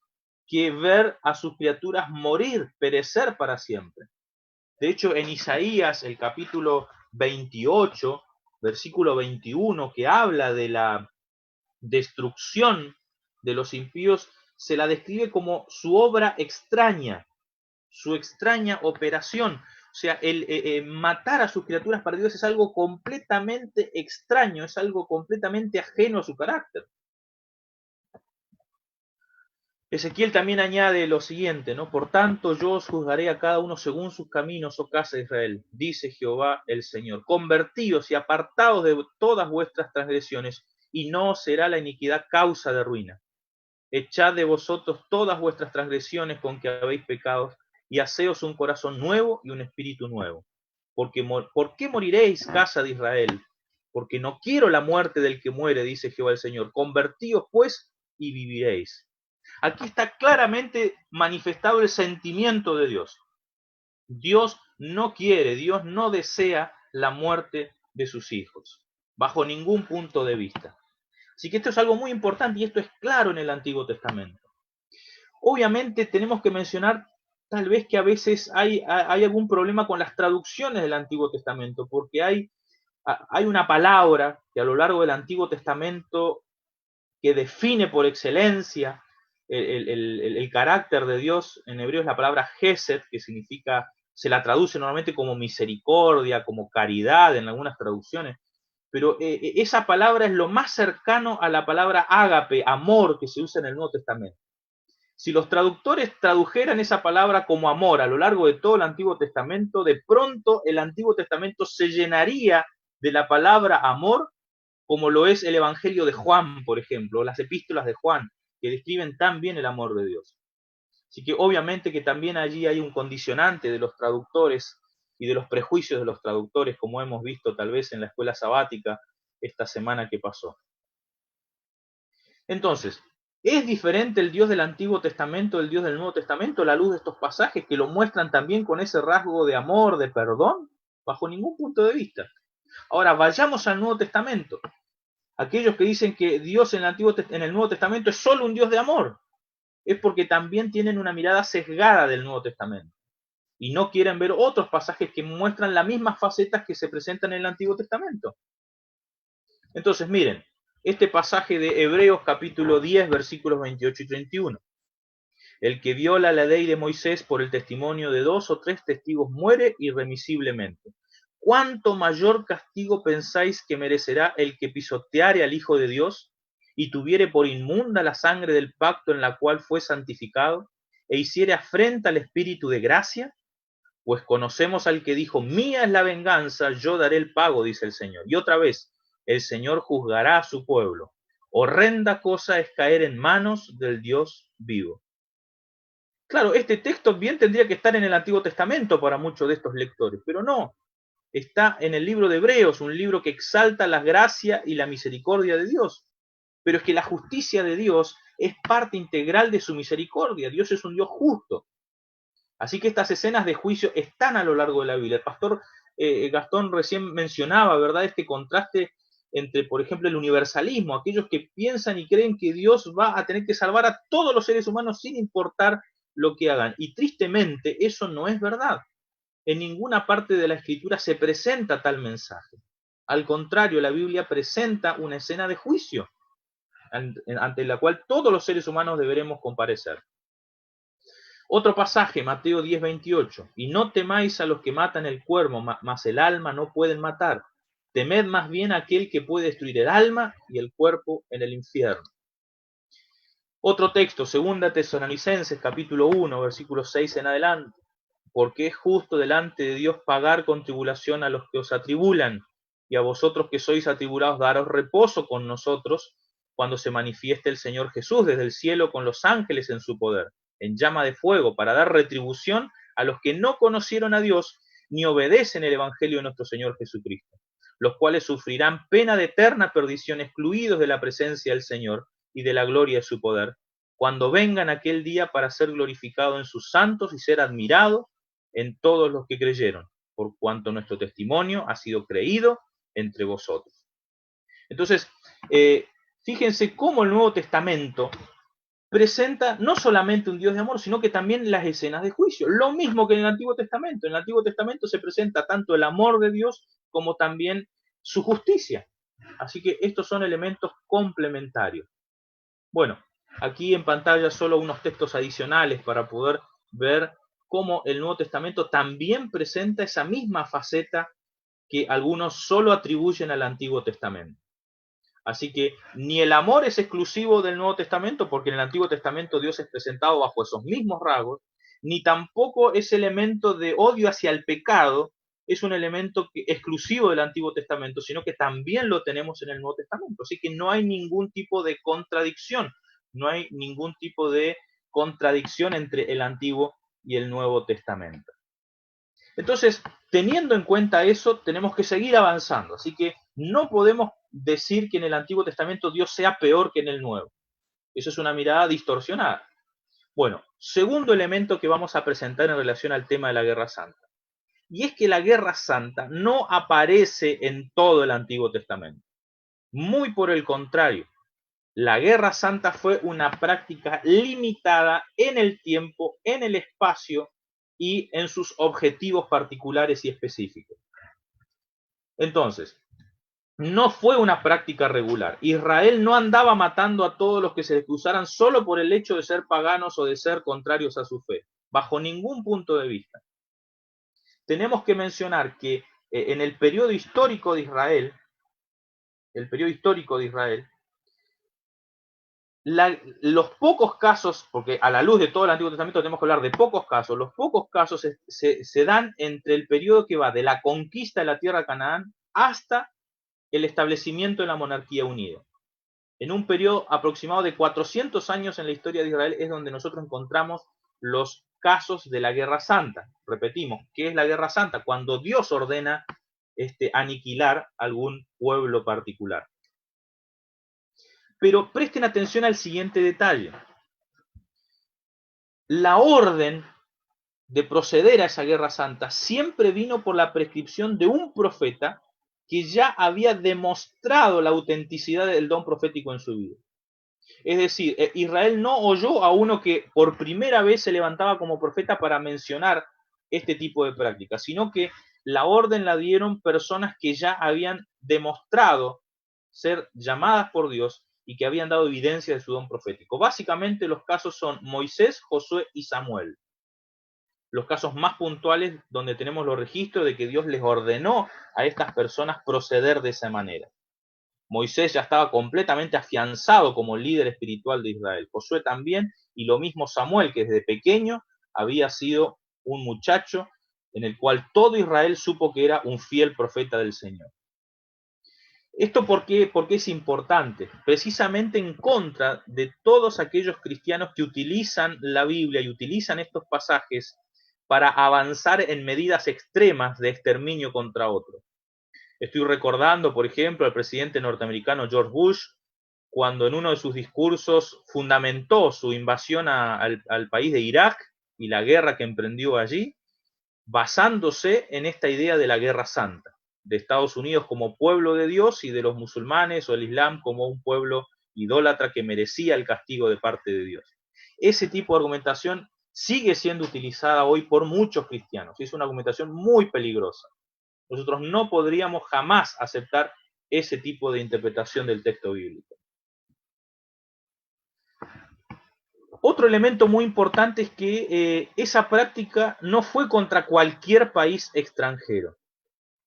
que ver a sus criaturas morir, perecer para siempre. De hecho, en Isaías, el capítulo 28, versículo 21, que habla de la destrucción de los impíos, se la describe como su obra extraña, su extraña operación. O sea, el matar a sus criaturas para Dios es algo completamente extraño, es algo completamente ajeno a su carácter. Ezequiel también añade lo siguiente, ¿no? Por tanto, yo os juzgaré a cada uno según sus caminos, oh casa de Israel, dice Jehová el Señor. Convertíos y apartaos de todas vuestras transgresiones, y no será la iniquidad causa de ruina. Echad de vosotros todas vuestras transgresiones con que habéis pecado, y haceos un corazón nuevo y un espíritu nuevo. ¿Por qué moriréis, casa de Israel? Porque no quiero la muerte del que muere, dice Jehová el Señor. Convertíos, pues, y viviréis. Aquí está claramente manifestado el sentimiento de Dios. Dios no quiere, Dios no desea la muerte de sus hijos, bajo ningún punto de vista. Así que esto es algo muy importante y esto es claro en el Antiguo Testamento. Obviamente tenemos que mencionar tal vez que a veces hay algún problema con las traducciones del Antiguo Testamento, porque hay una palabra que a lo largo del Antiguo Testamento que define por excelencia el carácter de Dios. En hebreo es la palabra Gesed, que significa, se la traduce normalmente como misericordia, como caridad en algunas traducciones, pero esa palabra es lo más cercano a la palabra ágape, amor, que se usa en el Nuevo Testamento. Si los traductores tradujeran esa palabra como amor a lo largo de todo el Antiguo Testamento, de pronto el Antiguo Testamento se llenaría de la palabra amor, como lo es el Evangelio de Juan, por ejemplo, o las epístolas de Juan, que describen tan bien el amor de Dios. Así que obviamente que también allí hay un condicionante de los traductores y de los prejuicios de los traductores, como hemos visto tal vez en la escuela sabática esta semana que pasó. Entonces, ¿es diferente el Dios del Antiguo Testamento del Dios del Nuevo Testamento a la luz de estos pasajes que lo muestran también con ese rasgo de amor, de perdón? Bajo ningún punto de vista. Ahora, vayamos al Nuevo Testamento. Aquellos que dicen que Dios en el Nuevo Testamento es solo un Dios de amor, es porque también tienen una mirada sesgada del Nuevo Testamento y no quieren ver otros pasajes que muestran las mismas facetas que se presentan en el Antiguo Testamento. Entonces, miren, este pasaje de Hebreos capítulo 10, versículos 28 y 31. El que viola la ley de Moisés por el testimonio de 2 o 3 testigos muere irremisiblemente. ¿Cuánto mayor castigo pensáis que merecerá el que pisoteare al Hijo de Dios y tuviere por inmunda la sangre del pacto en la cual fue santificado e hiciere afrenta al Espíritu de gracia? Pues conocemos al que dijo, mía es la venganza, yo daré el pago, dice el Señor. Y otra vez, el Señor juzgará a su pueblo. Horrenda cosa es caer en manos del Dios vivo. Claro, este texto bien tendría que estar en el Antiguo Testamento para muchos de estos lectores, pero no. Está en el libro de Hebreos, un libro que exalta la gracia y la misericordia de Dios. Pero es que la justicia de Dios es parte integral de su misericordia. Dios es un Dios justo. Así que estas escenas de juicio están a lo largo de la Biblia. El pastor Gastón recién mencionaba, ¿verdad?, este contraste entre, por ejemplo, el universalismo, aquellos que piensan y creen que Dios va a tener que salvar a todos los seres humanos sin importar lo que hagan. Y tristemente eso no es verdad. En ninguna parte de la Escritura se presenta tal mensaje. Al contrario, la Biblia presenta una escena de juicio ante la cual todos los seres humanos deberemos comparecer. Otro pasaje, Mateo 10:28. Y no temáis a los que matan el cuerpo, mas el alma no pueden matar. Temed más bien a aquel que puede destruir el alma y el cuerpo en el infierno. Otro texto, 2 Tesalonicenses, capítulo 1, versículo 6 en adelante. Porque es justo delante de Dios pagar con tribulación a los que os atribulan, y a vosotros que sois atribulados daros reposo con nosotros, cuando se manifieste el Señor Jesús desde el cielo con los ángeles en su poder, en llama de fuego, para dar retribución a los que no conocieron a Dios, ni obedecen el Evangelio de nuestro Señor Jesucristo, los cuales sufrirán pena de eterna perdición, excluidos de la presencia del Señor y de la gloria de su poder, cuando vengan aquel día para ser glorificado en sus santos y ser admirado en todos los que creyeron, por cuanto nuestro testimonio ha sido creído entre vosotros. Entonces, fíjense cómo el Nuevo Testamento presenta no solamente un Dios de amor, sino que también las escenas de juicio. Lo mismo que en el Antiguo Testamento. En el Antiguo Testamento se presenta tanto el amor de Dios como también su justicia. Así que estos son elementos complementarios. Bueno, aquí en pantalla solo unos textos adicionales para poder ver cómo el Nuevo Testamento también presenta esa misma faceta que algunos solo atribuyen al Antiguo Testamento. Así que ni el amor es exclusivo del Nuevo Testamento, porque en el Antiguo Testamento Dios es presentado bajo esos mismos rasgos, ni tampoco ese elemento de odio hacia el pecado es un elemento exclusivo del Antiguo Testamento, sino que también lo tenemos en el Nuevo Testamento. Así que no hay ningún tipo de contradicción, no hay ningún tipo de contradicción entre el Antiguo y el Nuevo Testamento. Entonces, teniendo en cuenta eso, tenemos que seguir avanzando. Así que no podemos decir que en el Antiguo Testamento Dios sea peor que en el Nuevo. Eso es una mirada distorsionada. Bueno, segundo elemento que vamos a presentar en relación al tema de la Guerra Santa. Y es que la Guerra Santa no aparece en todo el Antiguo Testamento. Muy por el contrario, la Guerra Santa fue una práctica limitada en el tiempo, en el espacio y en sus objetivos particulares y específicos. Entonces, no fue una práctica regular. Israel no andaba matando a todos los que se le cruzaran solo por el hecho de ser paganos o de ser contrarios a su fe, bajo ningún punto de vista. Tenemos que mencionar que en el periodo histórico de Israel, los pocos casos, porque a la luz de todo el Antiguo Testamento tenemos que hablar de pocos casos, los pocos casos se dan entre el periodo que va de la conquista de la tierra de Canaán hasta el establecimiento de la monarquía unida. En un periodo aproximado de 400 años en la historia de Israel es donde nosotros encontramos los casos de la Guerra Santa. Repetimos, ¿qué es la Guerra Santa? Cuando Dios ordena aniquilar algún pueblo particular. Pero presten atención al siguiente detalle. La orden de proceder a esa Guerra Santa siempre vino por la prescripción de un profeta que ya había demostrado la autenticidad del don profético en su vida. Es decir, Israel no oyó a uno que por primera vez se levantaba como profeta para mencionar este tipo de prácticas, sino que la orden la dieron personas que ya habían demostrado ser llamadas por Dios y que habían dado evidencia de su don profético. Básicamente los casos son Moisés, Josué y Samuel. Los casos más puntuales donde tenemos los registros de que Dios les ordenó a estas personas proceder de esa manera. Moisés ya estaba completamente afianzado como líder espiritual de Israel. Josué también, y lo mismo Samuel, que desde pequeño había sido un muchacho en el cual todo Israel supo que era un fiel profeta del Señor. ¿Esto por qué es importante? Precisamente en contra de todos aquellos cristianos que utilizan la Biblia y utilizan estos pasajes para avanzar en medidas extremas de exterminio contra otros. Estoy recordando, por ejemplo, al presidente norteamericano George Bush, cuando en uno de sus discursos fundamentó su invasión al país de Irak y la guerra que emprendió allí, basándose en esta idea de la Guerra Santa, de Estados Unidos como pueblo de Dios y de los musulmanes o el Islam como un pueblo idólatra que merecía el castigo de parte de Dios. Ese tipo de argumentación sigue siendo utilizada hoy por muchos cristianos y es una argumentación muy peligrosa. Nosotros no podríamos jamás aceptar ese tipo de interpretación del texto bíblico. Otro elemento muy importante es que esa práctica no fue contra cualquier país extranjero.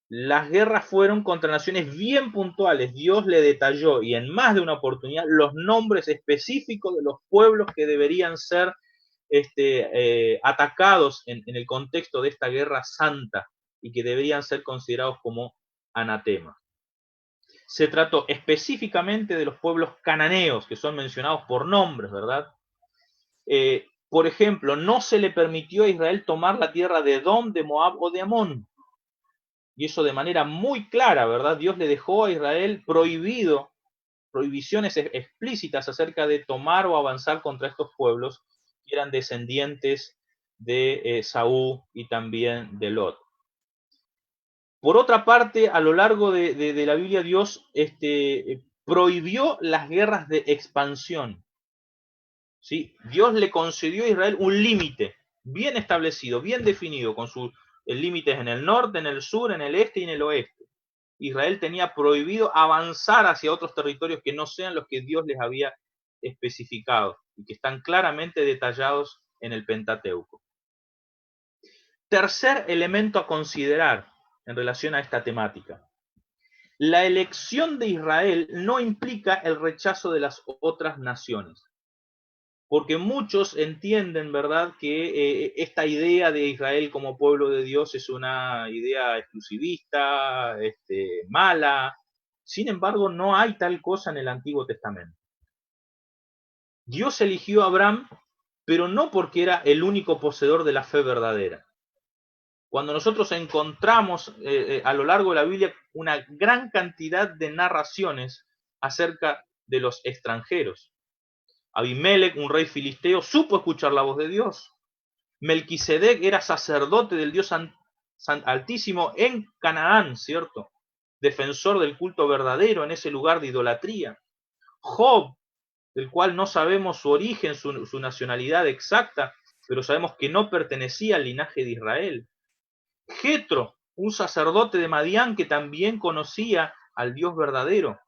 Las guerras fueron contra naciones bien puntuales. Dios le detalló, y en más de una oportunidad, los nombres específicos de los pueblos que deberían ser atacados en el contexto de esta guerra santa y que deberían ser considerados como anatema. Se trató específicamente de los pueblos cananeos, que son mencionados por nombres, ¿verdad? Por ejemplo, no se le permitió a Israel tomar la tierra de Edom, de Moab o de Amón. Y eso de manera muy clara, ¿verdad? Dios le dejó a Israel prohibiciones explícitas acerca de tomar o avanzar contra estos pueblos que eran descendientes de Saúl y también de Lot. Por otra parte, a lo largo de la Biblia, Dios prohibió las guerras de expansión. ¿Sí? Dios le concedió a Israel un límite bien establecido, bien definido, con sus límites en el norte, en el sur, en el este y en el oeste. Israel tenía prohibido avanzar hacia otros territorios que no sean los que Dios les había especificado y que están claramente detallados en el Pentateuco. Tercer elemento a considerar en relación a esta temática. La elección de Israel no implica el rechazo de las otras naciones. Porque muchos entienden, ¿verdad?, que esta idea de Israel como pueblo de Dios es una idea exclusivista, mala. Sin embargo, no hay tal cosa en el Antiguo Testamento. Dios eligió a Abraham, pero no porque era el único poseedor de la fe verdadera. Cuando nosotros encontramos a lo largo de la Biblia una gran cantidad de narraciones acerca de los extranjeros. Abimelec, un rey filisteo, supo escuchar la voz de Dios. Melquisedec era sacerdote del Dios Altísimo en Canaán, ¿cierto? Defensor del culto verdadero en ese lugar de idolatría. Job, del cual no sabemos su origen, su nacionalidad exacta, pero sabemos que no pertenecía al linaje de Israel. Jetro, un sacerdote de Madián que también conocía al Dios verdadero.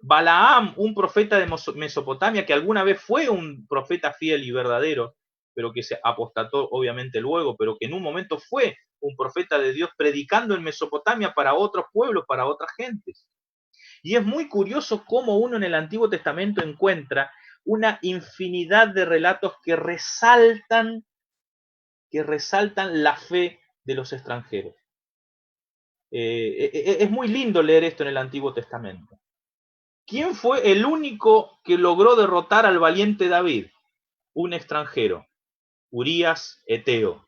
Balaam, un profeta de Mesopotamia que alguna vez fue un profeta fiel y verdadero, pero que se apostató obviamente luego, pero que en un momento fue un profeta de Dios predicando en Mesopotamia para otros pueblos, para otras gentes. Y es muy curioso cómo uno en el Antiguo Testamento encuentra una infinidad de relatos que resaltan la fe de los extranjeros. Es muy lindo leer esto en el Antiguo Testamento. ¿Quién fue el único que logró derrotar al valiente David? Un extranjero, Urías Eteo.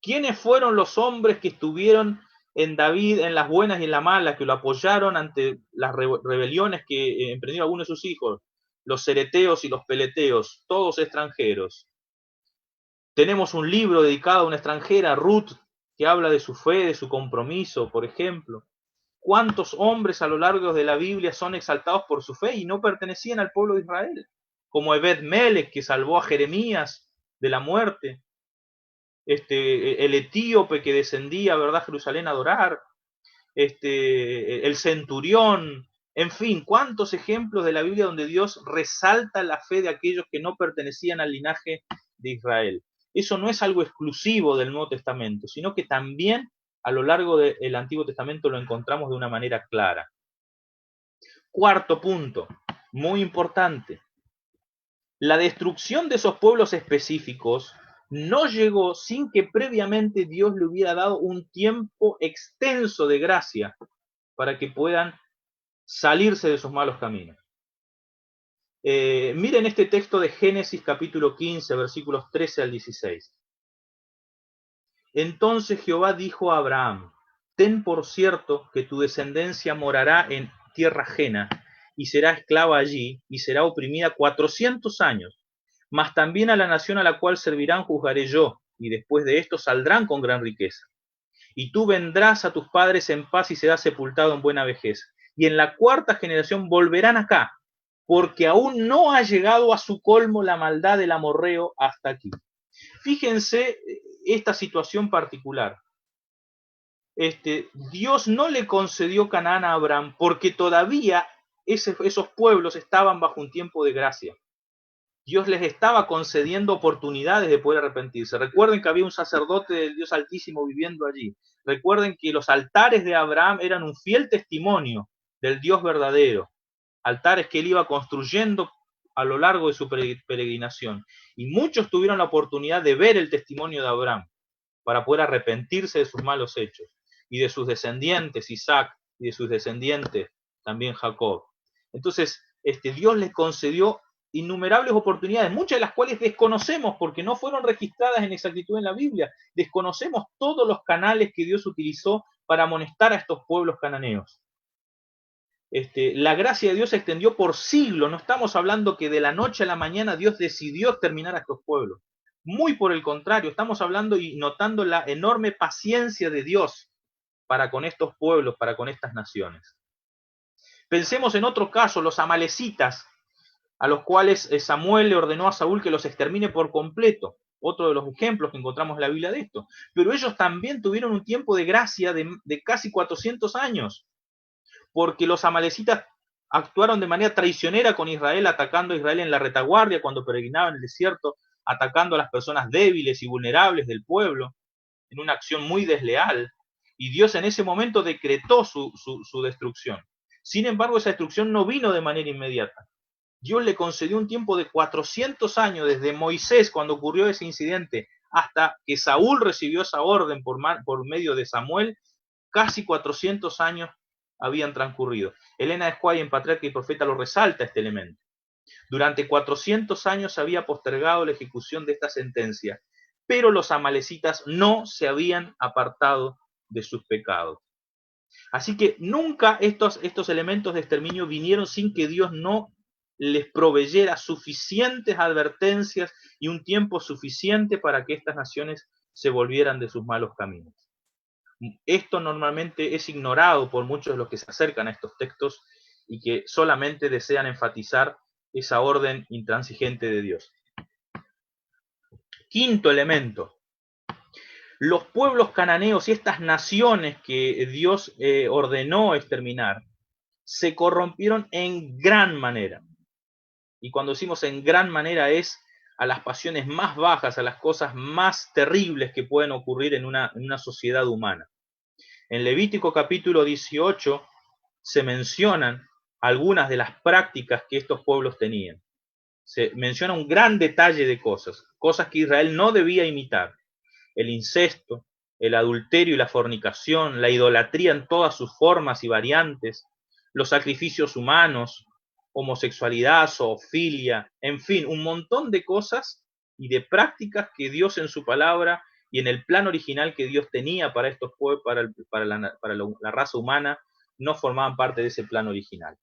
¿Quiénes fueron los hombres que estuvieron en David en las buenas y en las malas, que lo apoyaron ante las rebeliones que emprendieron algunos de sus hijos? Los cereteos y los peleteos, todos extranjeros. Tenemos un libro dedicado a una extranjera, Ruth, que habla de su fe, de su compromiso, por ejemplo. ¿Cuántos hombres a lo largo de la Biblia son exaltados por su fe y no pertenecían al pueblo de Israel? Como Ebed-Melech, que salvó a Jeremías de la muerte. El etíope que descendía, ¿verdad?, a Jerusalén a adorar. El centurión. En fin, cuántos ejemplos de la Biblia donde Dios resalta la fe de aquellos que no pertenecían al linaje de Israel. Eso no es algo exclusivo del Nuevo Testamento, sino que también a lo largo del Antiguo Testamento lo encontramos de una manera clara. Cuarto punto, muy importante. La destrucción de esos pueblos específicos no llegó sin que previamente Dios le hubiera dado un tiempo extenso de gracia para que puedan salirse de sus malos caminos. Miren este texto de Génesis capítulo 15, versículos 13 al 16. Entonces Jehová dijo a Abraham: ten por cierto que tu descendencia morará en tierra ajena, y será esclava allí, y será oprimida 400 años. Mas también a la nación a la cual servirán juzgaré yo, y después de esto saldrán con gran riqueza. Y tú vendrás a tus padres en paz y serás sepultado en buena vejez. Y en la cuarta generación volverán acá, porque aún no ha llegado a su colmo la maldad del amorreo hasta aquí. Fíjense esta situación particular. Dios no le concedió Canaán a Abraham porque todavía esos pueblos estaban bajo un tiempo de gracia. Dios les estaba concediendo oportunidades de poder arrepentirse. Recuerden que había un sacerdote del Dios Altísimo viviendo allí. Recuerden que los altares de Abraham eran un fiel testimonio del Dios verdadero. Altares que él iba construyendo a lo largo de su peregrinación. Y muchos tuvieron la oportunidad de ver el testimonio de Abraham para poder arrepentirse de sus malos hechos. Y de sus descendientes, Isaac, y de sus descendientes, también Jacob. Entonces, Dios les concedió innumerables oportunidades, muchas de las cuales desconocemos porque no fueron registradas en exactitud en la Biblia. Desconocemos todos los canales que Dios utilizó para amonestar a estos pueblos cananeos. La gracia de Dios se extendió por siglos. No estamos hablando que de la noche a la mañana Dios decidió exterminar a estos pueblos. Muy por el contrario, estamos hablando y notando la enorme paciencia de Dios para con estos pueblos, para con estas naciones. Pensemos en otro caso, los amalecitas, a los cuales Samuel le ordenó a Saúl que los extermine por completo. Otro de los ejemplos que encontramos en la Biblia de esto. Pero ellos también tuvieron un tiempo de gracia de casi 400 años, porque los amalecitas actuaron de manera traicionera con Israel, atacando a Israel en la retaguardia cuando peregrinaba en el desierto, atacando a las personas débiles y vulnerables del pueblo, en una acción muy desleal. Y Dios en ese momento decretó su destrucción. Sin embargo, esa destrucción no vino de manera inmediata. Dios le concedió un tiempo de 400 años, desde Moisés, cuando ocurrió ese incidente, hasta que Saúl recibió esa orden por medio de Samuel. Casi 400 años habían transcurrido. Elena de White en Patriarca y Profeta lo resalta este elemento. Durante 400 años se había postergado la ejecución de esta sentencia, pero los amalecitas no se habían apartado de sus pecados. Así que nunca estos elementos de exterminio vinieron sin que Dios no les proveyera suficientes advertencias y un tiempo suficiente para que estas naciones se volvieran de sus malos caminos. Esto normalmente es ignorado por muchos de los que se acercan a estos textos y que solamente desean enfatizar esa orden intransigente de Dios. Quinto elemento. Los pueblos cananeos y estas naciones que Dios ordenó exterminar se corrompieron en gran manera. Y cuando decimos en gran manera es a las pasiones más bajas, a las cosas más terribles que pueden ocurrir en una sociedad humana. En Levítico capítulo 18 se mencionan algunas de las prácticas que estos pueblos tenían. Se menciona un gran detalle de cosas que Israel no debía imitar. El incesto, el adulterio y la fornicación, la idolatría en todas sus formas y variantes, los sacrificios humanos, homosexualidad, zoofilia, en fin, un montón de cosas y de prácticas que Dios en su palabra y en el plan original que Dios tenía para estos pueblos, para la raza humana, no formaban parte de ese plan original.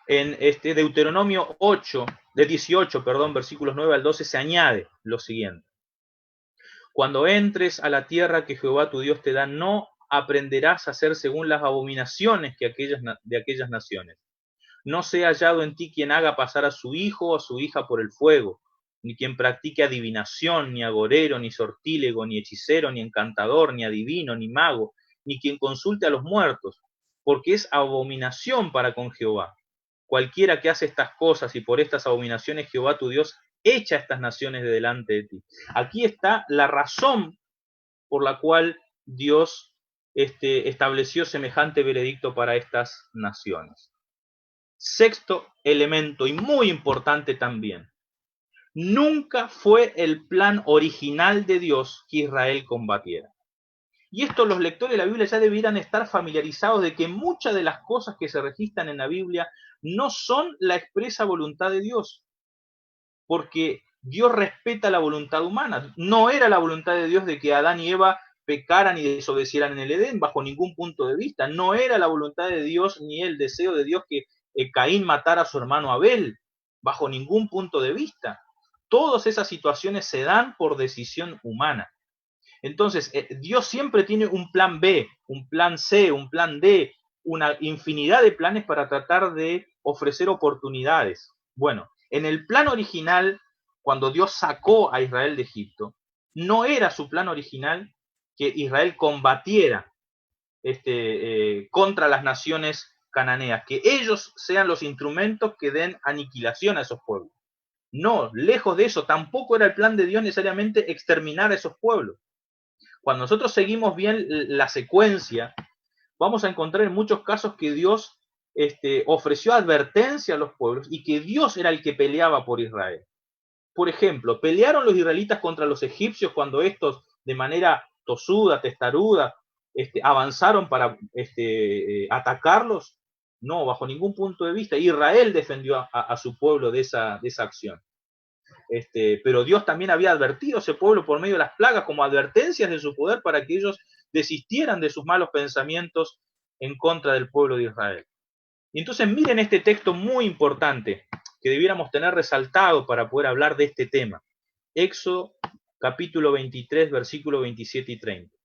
En Deuteronomio 18, versículos 9 al 12, se añade lo siguiente. Cuando entres a la tierra que Jehová tu Dios te da, no aprenderás a hacer según las abominaciones de aquellas naciones. No sea hallado en ti quien haga pasar a su hijo o a su hija por el fuego, ni quien practique adivinación, ni agorero, ni sortílego, ni hechicero, ni encantador, ni adivino, ni mago, ni quien consulte a los muertos, porque es abominación para con Jehová. Cualquiera que hace estas cosas y por estas abominaciones Jehová tu Dios echa a estas naciones de delante de ti. Aquí está la razón por la cual Dios estableció semejante veredicto para estas naciones. Sexto elemento, y muy importante también, nunca fue el plan original de Dios que Israel combatiera. Y esto los lectores de la Biblia ya debieran estar familiarizados de que muchas de las cosas que se registran en la Biblia no son la expresa voluntad de Dios, porque Dios respeta la voluntad humana. No era la voluntad de Dios de que Adán y Eva pecaran y desobedecieran en el Edén, bajo ningún punto de vista. No era la voluntad de Dios ni el deseo de Dios que Caín matara a su hermano Abel, bajo ningún punto de vista. Todas esas situaciones se dan por decisión humana. Entonces, Dios siempre tiene un plan B, un plan C, un plan D, una infinidad de planes para tratar de ofrecer oportunidades. Bueno, en el plan original, cuando Dios sacó a Israel de Egipto, no era su plan original que Israel combatiera contra las naciones cananeas, que ellos sean los instrumentos que den aniquilación a esos pueblos. No, lejos de eso, tampoco era el plan de Dios necesariamente exterminar a esos pueblos. Cuando nosotros seguimos bien la secuencia, vamos a encontrar en muchos casos que Dios ofreció advertencia a los pueblos y que Dios era el que peleaba por Israel. Por ejemplo, ¿pelearon los israelitas contra los egipcios cuando estos, de manera tosuda, testaruda, avanzaron para atacarlos? No, bajo ningún punto de vista. Israel defendió a su pueblo de esa acción. Pero Dios también había advertido a ese pueblo por medio de las plagas como advertencias de su poder para que ellos desistieran de sus malos pensamientos en contra del pueblo de Israel. Y entonces miren este texto muy importante que debiéramos tener resaltado para poder hablar de este tema. Éxodo capítulo 23, versículos 27 y 30.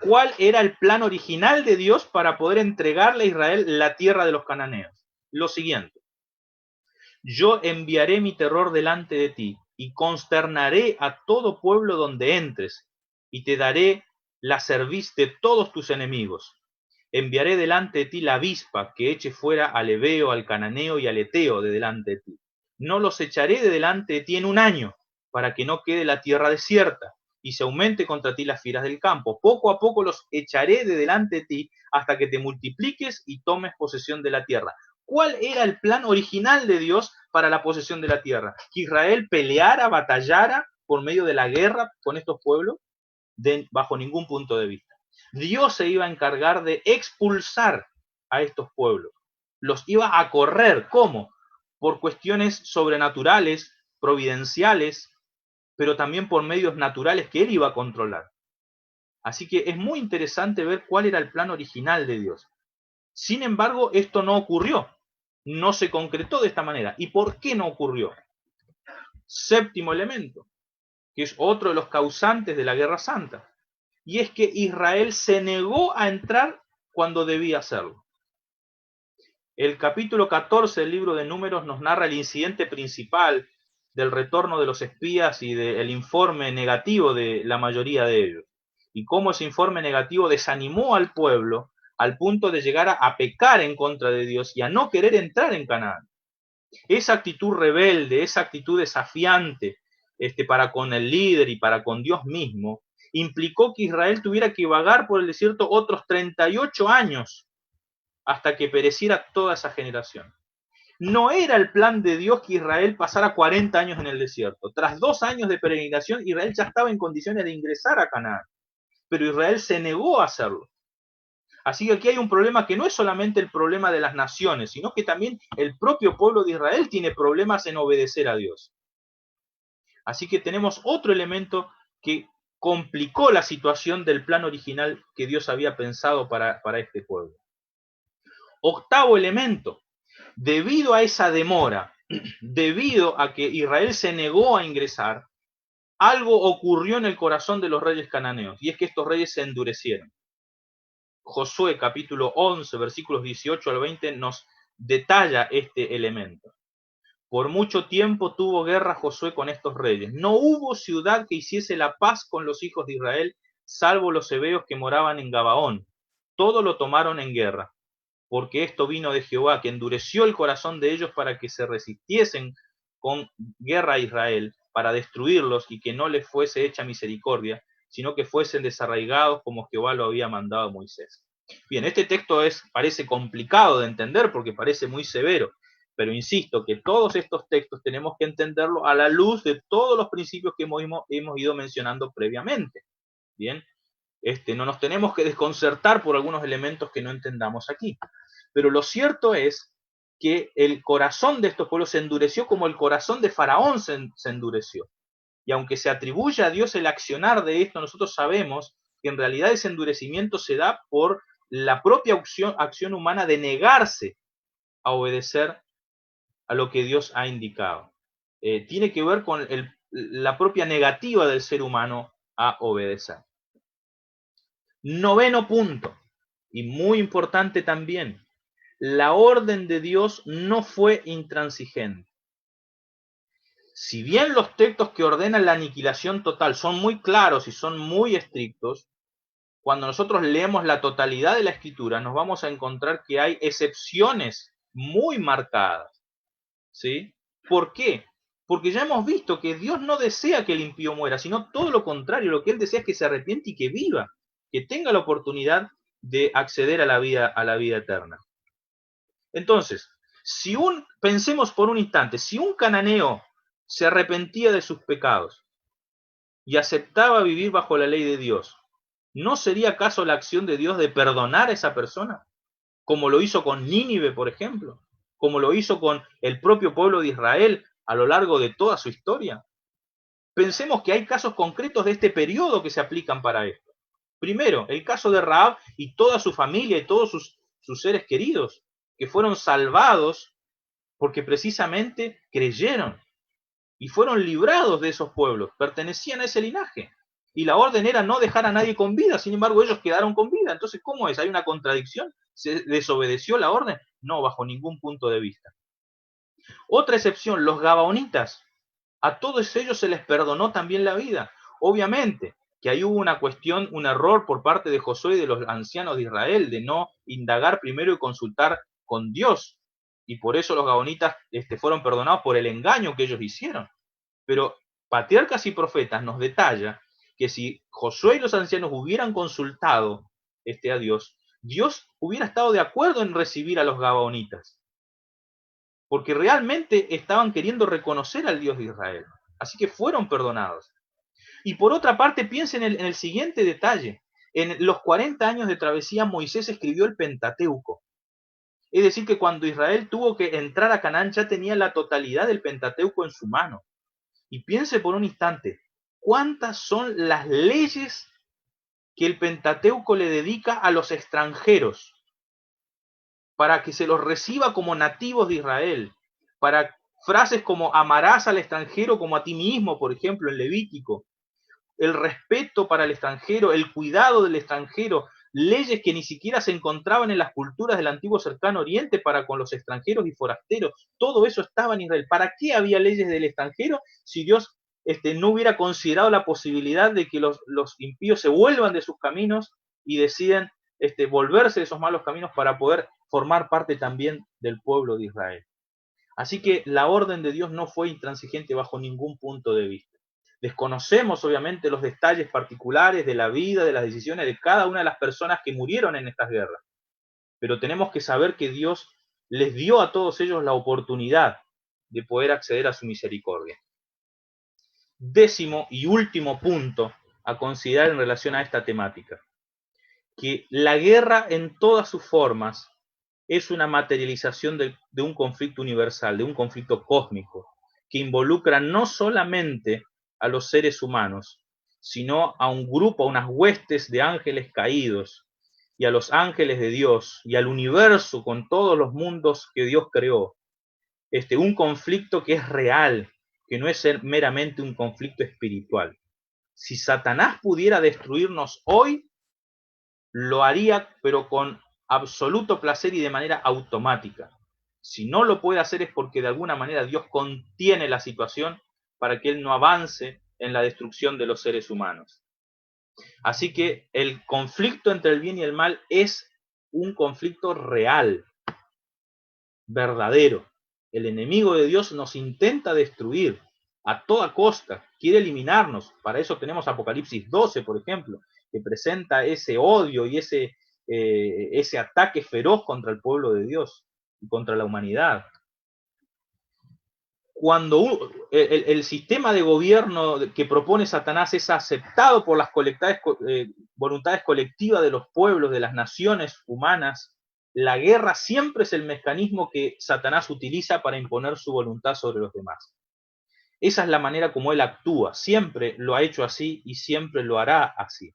¿Cuál era el plan original de Dios para poder entregarle a Israel la tierra de los cananeos? Lo siguiente: yo enviaré mi terror delante de ti y consternaré a todo pueblo donde entres y te daré la cerviz de todos tus enemigos. Enviaré delante de ti la avispa que eche fuera al heveo, al cananeo y al eteo de delante de ti. No los echaré de delante de ti en un año, para que no quede la tierra desierta y se aumente contra ti las fieras del campo. Poco a poco los echaré de delante de ti hasta que te multipliques y tomes posesión de la tierra. ¿Cuál era el plan original de Dios para la posesión de la tierra? ¿Que Israel peleara, batallara por medio de la guerra con estos pueblos? Bajo ningún punto de vista. Dios se iba a encargar de expulsar a estos pueblos. Los iba a correr. ¿Cómo? Por cuestiones sobrenaturales, providenciales, pero también por medios naturales que él iba a controlar. Así que es muy interesante ver cuál era el plan original de Dios. Sin embargo, esto no ocurrió. No se concretó de esta manera. ¿Y por qué no ocurrió? Séptimo elemento, que es otro de los causantes de la Guerra Santa. Y es que Israel se negó a entrar cuando debía hacerlo. El capítulo 14 del libro de Números nos narra el incidente principal del retorno de los espías y del informe negativo de la mayoría de ellos. Y cómo ese informe negativo desanimó al pueblo al punto de llegar a pecar en contra de Dios y a no querer entrar en Canaán. Esa actitud rebelde, esa actitud desafiante para con el líder y para con Dios mismo, implicó que Israel tuviera que vagar por el desierto otros 38 años hasta que pereciera toda esa generación. No era el plan de Dios que Israel pasara 40 años en el desierto. Tras 2 años de peregrinación, Israel ya estaba en condiciones de ingresar a Canaán, pero Israel se negó a hacerlo. Así que aquí hay un problema que no es solamente el problema de las naciones, sino que también el propio pueblo de Israel tiene problemas en obedecer a Dios. Así que tenemos otro elemento que complicó la situación del plan original que Dios había pensado para este pueblo. Octavo elemento, debido a esa demora, debido a que Israel se negó a ingresar, algo ocurrió en el corazón de los reyes cananeos, y es que estos reyes se endurecieron. Josué capítulo 11, versículos 18 al 20 nos detalla este elemento. Por mucho tiempo tuvo guerra Josué con estos reyes. No hubo ciudad que hiciese la paz con los hijos de Israel, salvo los heveos que moraban en Gabaón. Todo lo tomaron en guerra, porque esto vino de Jehová, que endureció el corazón de ellos para que se resistiesen con guerra a Israel, para destruirlos y que no les fuese hecha misericordia, sino que fuesen desarraigados como Jehová lo había mandado a Moisés. Bien, este texto parece complicado de entender porque parece muy severo, pero insisto que todos estos textos tenemos que entenderlo a la luz de todos los principios que hemos ido mencionando previamente. Bien, no nos tenemos que desconcertar por algunos elementos que no entendamos aquí. Pero lo cierto es que el corazón de estos pueblos se endureció como el corazón de Faraón se endureció. Y aunque se atribuye a Dios el accionar de esto, nosotros sabemos que en realidad ese endurecimiento se da por la propia acción humana de negarse a obedecer a lo que Dios ha indicado. Tiene que ver con el la propia negativa del ser humano a obedecer. Noveno punto, y muy importante también, la orden de Dios no fue intransigente. Si bien los textos que ordenan la aniquilación total son muy claros y son muy estrictos, cuando nosotros leemos la totalidad de la Escritura, nos vamos a encontrar que hay excepciones muy marcadas. ¿Sí? ¿Por qué? Porque ya hemos visto que Dios no desea que el impío muera, sino todo lo contrario, lo que Él desea es que se arrepiente y que viva, que tenga la oportunidad de acceder a la vida eterna. Entonces, pensemos por un instante, si un cananeo se arrepentía de sus pecados y aceptaba vivir bajo la ley de Dios, ¿no sería acaso la acción de Dios de perdonar a esa persona? Como lo hizo con Nínive, por ejemplo, como lo hizo con el propio pueblo de Israel a lo largo de toda su historia. Pensemos que hay casos concretos de este periodo que se aplican para esto. Primero, el caso de Rahab y toda su familia y todos sus seres queridos, que fueron salvados porque precisamente creyeron y fueron librados de esos pueblos, pertenecían a ese linaje. Y la orden era no dejar a nadie con vida, sin embargo ellos quedaron con vida. Entonces, ¿cómo es? ¿Hay una contradicción? ¿Se desobedeció la orden? No, bajo ningún punto de vista. Otra excepción, los gabaonitas. A todos ellos se les perdonó también la vida. Obviamente que ahí hubo una cuestión, un error por parte de Josué y de los ancianos de Israel, de no indagar primero y consultar con Dios. Y por eso los gabonitas fueron perdonados por el engaño que ellos hicieron. Pero Patriarcas y Profetas nos detalla que si Josué y los ancianos hubieran consultado a Dios, Dios hubiera estado de acuerdo en recibir a los gabaonitas, porque realmente estaban queriendo reconocer al Dios de Israel. Así que fueron perdonados. Y por otra parte, piensen en el siguiente detalle. En los 40 años de travesía, Moisés escribió el Pentateuco. Es decir, que cuando Israel tuvo que entrar a Canaán, ya tenía la totalidad del Pentateuco en su mano. Y piense por un instante, ¿cuántas son las leyes que el Pentateuco le dedica a los extranjeros para que se los reciba como nativos de Israel? Para frases como amarás al extranjero como a ti mismo, por ejemplo, en Levítico. El respeto para el extranjero, el cuidado del extranjero, leyes que ni siquiera se encontraban en las culturas del antiguo cercano oriente para con los extranjeros y forasteros. Todo eso estaba en Israel. ¿Para qué había leyes del extranjero si Dios no hubiera considerado la posibilidad de que los impíos se vuelvan de sus caminos y deciden volverse de esos malos caminos para poder formar parte también del pueblo de Israel? Así que la orden de Dios no fue intransigente bajo ningún punto de vista. Desconocemos obviamente los detalles particulares de la vida, de las decisiones de cada una de las personas que murieron en estas guerras, pero tenemos que saber que Dios les dio a todos ellos la oportunidad de poder acceder a su misericordia. Décimo y último punto a considerar en relación a esta temática, que la guerra en todas sus formas es una materialización de un conflicto universal, de un conflicto cósmico, que involucra no solamente a los seres humanos, sino a un grupo, a unas huestes de ángeles caídos, y a los ángeles de Dios, y al universo con todos los mundos que Dios creó. Un conflicto que es real, que no es meramente un conflicto espiritual. Si Satanás pudiera destruirnos hoy, lo haría, pero con absoluto placer y de manera automática. Si no lo puede hacer es porque de alguna manera Dios contiene la situación para que Él no avance en la destrucción de los seres humanos. Así que el conflicto entre el bien y el mal es un conflicto real, verdadero. El enemigo de Dios nos intenta destruir a toda costa, quiere eliminarnos. Para eso tenemos Apocalipsis 12, por ejemplo, que presenta ese odio y ese ataque feroz contra el pueblo de Dios y contra la humanidad. Cuando el sistema de gobierno que propone Satanás es aceptado por las voluntades colectivas de los pueblos, de las naciones humanas, la guerra siempre es el mecanismo que Satanás utiliza para imponer su voluntad sobre los demás. Esa es la manera como él actúa, siempre lo ha hecho así y siempre lo hará así.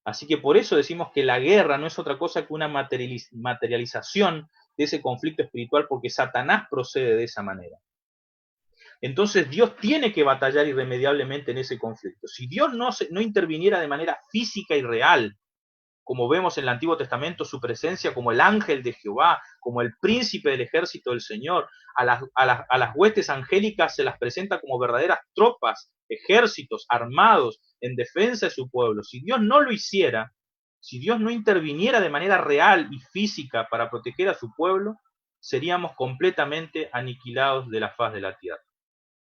Así que por eso decimos que la guerra no es otra cosa que una materialización de ese conflicto espiritual, porque Satanás procede de esa manera. Entonces Dios tiene que batallar irremediablemente en ese conflicto. Si Dios no interviniera de manera física y real, como vemos en el Antiguo Testamento, su presencia como el ángel de Jehová, como el príncipe del ejército del Señor, a las huestes angélicas se las presenta como verdaderas tropas, ejércitos armados en defensa de su pueblo. Si Dios no lo hiciera, si Dios no interviniera de manera real y física para proteger a su pueblo, seríamos completamente aniquilados de la faz de la tierra.